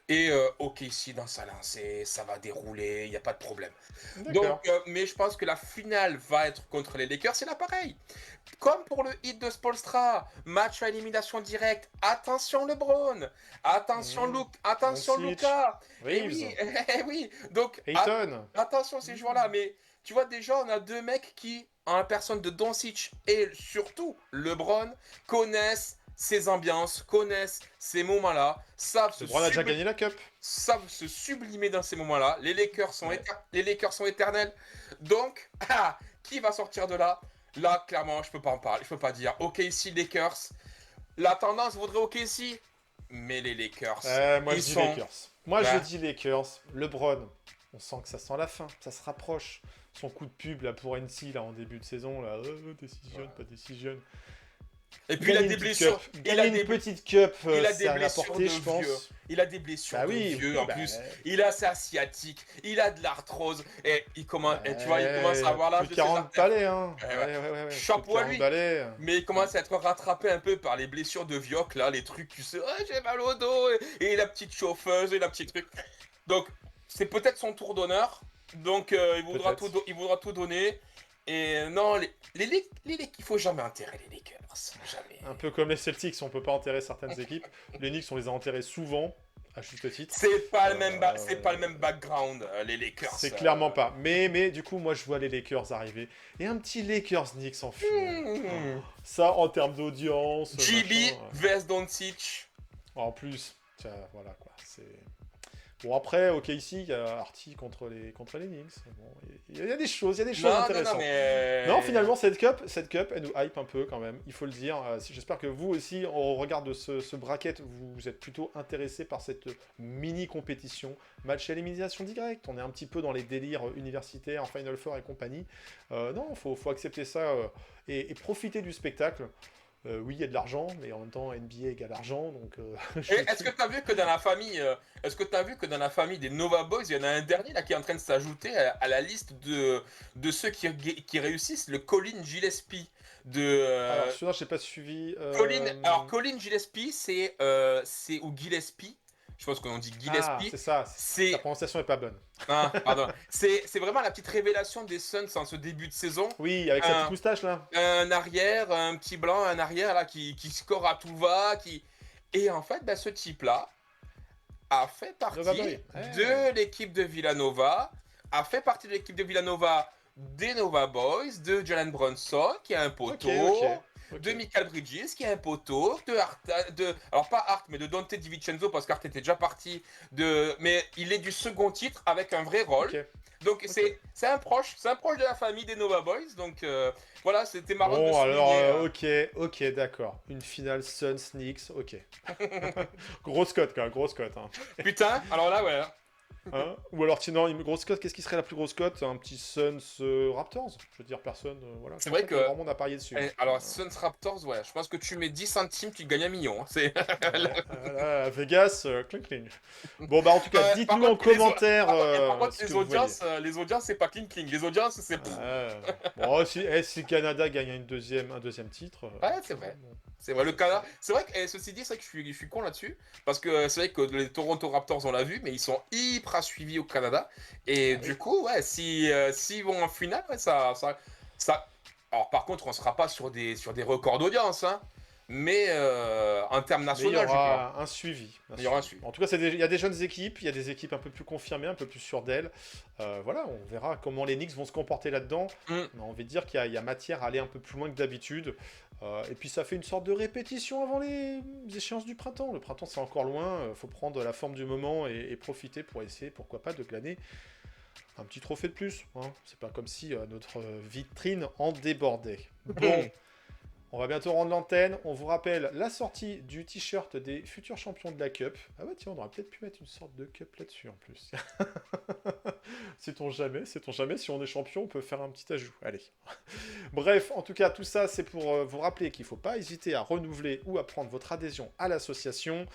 Et OKC dans sa lancée, ça va dérouler, il n'y a pas de problème. Donc, d'accord. mais je pense que la finale va être contre les Lakers, c'est là pareil. Comme pour le hit de Spoelstra, match à élimination directe. Attention LeBron, Mhm. attention Doncic, Luka. Et Reeves, oui, eh oui. Donc Ayton. attention ces joueurs-là. Mais tu vois déjà, on a deux mecs qui, en la personne de Doncic et surtout LeBron, connaissent ces ambiances, connaissent ces moments-là, LeBron a déjà gagné la Cup. savent se sublimer dans ces moments-là. Ouais. Les Lakers sont éternels. Donc, qui va sortir de là? Là, clairement, je peux pas en parler. Je peux pas dire. OKC Lakers. La tendance voudrait OKC, mais les Lakers, Moi ils je dis sont. Lakers. Moi je Ben, dis Lakers. LeBron, on sent que ça sent la fin, ça se rapproche. Son coup de pub là pour NC là en début de saison là, décision, pas décision. et puis il a Gagner une des petite blessures. cup, gagner une petite cup, Il a des c'est à la blessures portée de je vieux. pense. Il a des blessures Bah de oui, vieux oui, en plus. Il a c'est asiatique. Il a de l'arthrose. Et et tu vois, il commence à avoir plus l'âge de de ses 40 artères. balais hein. Ouais, ouais. Ouais. Plus de Chapeau à 40 lui. balais. Mais il commence à être rattrapé un peu par les blessures de Vioc, là, les trucs, tu sais, oh, j'ai mal au dos, et la petite chauffeuse, et la petite truc. Donc, c'est peut-être son tour d'honneur. Donc, Peut-être. il voudra tout donner. Et non, il faut jamais enterrer les Lakers. Jamais. Un peu comme les Celtics, on peut pas enterrer certaines équipes. Les Knicks, on les a enterrés souvent, à juste titre. C'est pas le même background, les Lakers. C'est clairement pas. Mais du coup, moi, je vois les Lakers arriver. Et un petit Lakers-Knicks en finale. Ça, en termes d'audience, GB machin, vs Doncic. en plus, tiens, voilà quoi. C'est... Bon, après, ok, ici, il y a Artie contre les Knicks. Bon, il y a des choses, Non, intéressantes. mais. Non, finalement, cette cup, elle nous hype un peu quand même, il faut le dire. J'espère que vous aussi, au regard de ce bracket, vous êtes plutôt intéressés par cette mini-compétition. Match à élimination directe, on est un petit peu dans les délires universitaires, Final Four et compagnie. Non, faut accepter ça et profiter du spectacle. Oui, il y a de l'argent, mais en même temps, NBA égale argent, donc... Est-ce que tu as vu que dans la famille, des Nova Boys, il y en a un dernier là qui est en train de s'ajouter à la liste de ceux qui réussissent, le Colin Gillespie Alors, celui-là, je n'ai pas suivi... Colin Gillespie, ou Gillespie, je pense qu'on dit Ah, Gillespie, c'est ça, c'est ta prononciation est pas bonne. pardon, c'est vraiment la petite révélation des Suns en ce début de saison. Oui, avec sa petite moustache, là. Un arrière, un petit blanc, un arrière là qui score à tout va, et en fait, ce type-là, a fait partie Nova Boy. de l'équipe de Villanova, a fait partie de l'équipe de Villanova des Nova Boys, de Jalen Brunson, qui a un poteau, Ok. de Michael Bridges, qui a un poteau, alors pas Hart, mais de Dante DiVincenzo, parce qu'Hart était déjà parti, mais il est du second titre avec un vrai rôle. Ok. Donc c'est un proche de la famille des Nova Boys, donc voilà, c'était marrant de Bon, alors, souligner. ok, d'accord. Une finale Suns, Knicks, ok. Grosse cote, quand même, grosse cote. Hein. Putain, alors là, ouais. Hein. Ou alors, sinon, une grosse cote, qu'est-ce qui serait la plus grosse cote? Un petit Suns Raptors? Je veux dire, personne, voilà. C'est vrai que- Vraiment, on a parié dessus. Alors, Suns Raptors, ouais, je pense que tu mets 10 centimes, tu gagnes 1 million. Hein, c'est... Voilà, à Vegas, cling cling. Bon, bah, en tout cas, Par dites-nous en contre, commentaire par contre, ce que les vous audiences, c'est pas cling cling. Les audiences, c'est. Bon, si le Canada gagne un deuxième titre. Ouais, c'est vrai. Bon. C'est vrai, le Canada. C'est vrai que, ceci dit, c'est vrai que je suis con là-dessus. Parce que c'est vrai que les Toronto Raptors, on l'a vu, mais ils sont hyper suivis au Canada. Et du coup, ouais, s'ils vont en finale, ouais, ça. Alors, par contre, on sera pas sur des records d'audience, hein. Mais en termes Mais il y nationaux, je crois. aura un suivi. Il y aura un suivi. En tout cas, il y a des jeunes équipes, il y a des équipes un peu plus confirmées, un peu plus sûres d'elles. Voilà, on verra comment les Knicks vont se comporter là-dedans. Mm. On a envie de dire qu'il y a matière à aller un peu plus loin que d'habitude. Et puis ça fait une sorte de répétition avant les échéances du printemps. Le printemps, c'est encore loin. Faut prendre la forme du moment et profiter pour essayer, pourquoi pas, de glaner un petit trophée de plus. Hein. C'est pas comme si notre vitrine en débordait. Bon. On va bientôt rendre l'antenne. On vous rappelle la sortie du t-shirt des futurs champions de la Cup. Ah ouais, tiens, on aurait peut-être pu mettre une sorte de Cup là-dessus en plus. Sait-on jamais, si on est champion, on peut faire un petit ajout. Allez. Bref, en tout cas, tout ça, c'est pour vous rappeler qu'il ne faut pas hésiter à renouveler ou à prendre votre adhésion à l'association.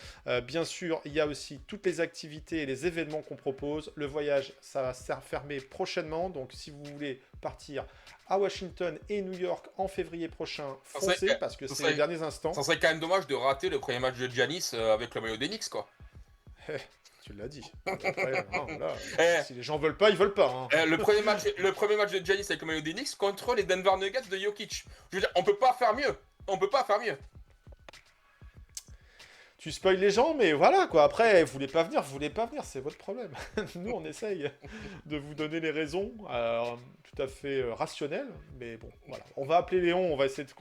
Bien sûr, il y a aussi toutes les activités et les événements qu'on propose. Le voyage, ça va se fermer prochainement. Donc, si vous voulez partir à Washington et New York en février prochain, foncez parce que c'est les derniers instants. Ça serait quand même dommage de rater le premier match de Giannis avec le maillot des Knicks, quoi. Tu l'as dit. Après, hein, voilà. Eh. Si les gens veulent pas, ils veulent pas. Hein. Le premier match de Giannis avec le maillot des Knicks contre les Denver Nuggets de Jokic. Je veux dire, on peut pas faire mieux. Tu spoil les gens, mais voilà quoi. Après, vous voulez pas venir, c'est votre problème. Nous, on essaye de vous donner les raisons tout à fait rationnelles, mais bon, voilà. On va appeler Léon, on va essayer de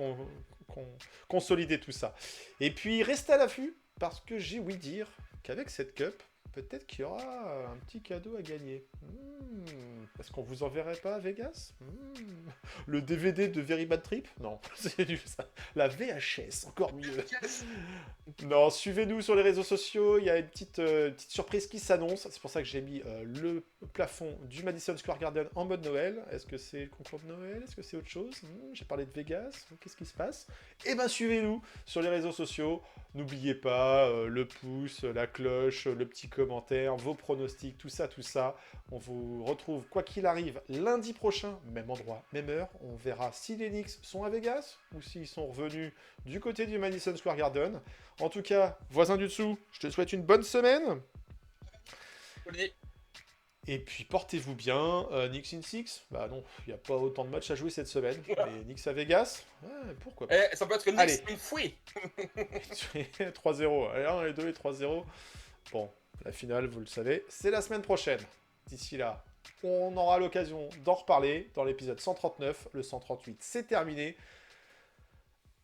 consolider tout ça. Et puis, restez à l'affût, parce que j'ai ouï dire qu'avec cette cup, peut-être qu'il y aura un petit cadeau à gagner. Est-ce qu'on vous enverrait pas à Vegas? Le DVD de Very Bad Trip? Non, c'est du ça. La VHS, encore mieux. Non, suivez-nous sur les réseaux sociaux, il y a une petite surprise qui s'annonce. C'est pour ça que j'ai mis le plafond du Madison Square Garden en mode Noël. Est-ce que c'est le concours de Noël? Est-ce que c'est autre chose? J'ai parlé de Vegas, qu'est-ce qui se passe? Eh ben suivez-nous sur les réseaux sociaux. N'oubliez pas le pouce, la cloche, le petit commentaire, vos pronostics, tout ça. On vous retrouve, quoi qu'il arrive, lundi prochain, même endroit, même heure. On verra si les Knicks sont à Vegas ou s'ils sont revenus du côté du Madison Square Garden. En tout cas, voisin du dessous, je te souhaite une bonne semaine. Et puis portez-vous bien. Knicks in 6? Bah non, il n'y a pas autant de matchs à jouer cette semaine. Mais Knicks à Vegas? Ouais, pourquoi pas. Ça peut être une Knicks in free. 3-0. Allez, 1 et 2 et 3-0. Bon, la finale, vous le savez, c'est la semaine prochaine. D'ici là, on aura l'occasion d'en reparler dans l'épisode 139. Le 138, c'est terminé.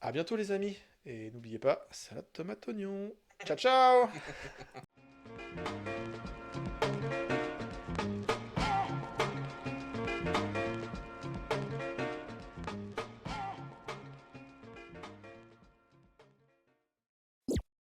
À bientôt les amis. Et n'oubliez pas, salade tomate oignon. Ciao ciao.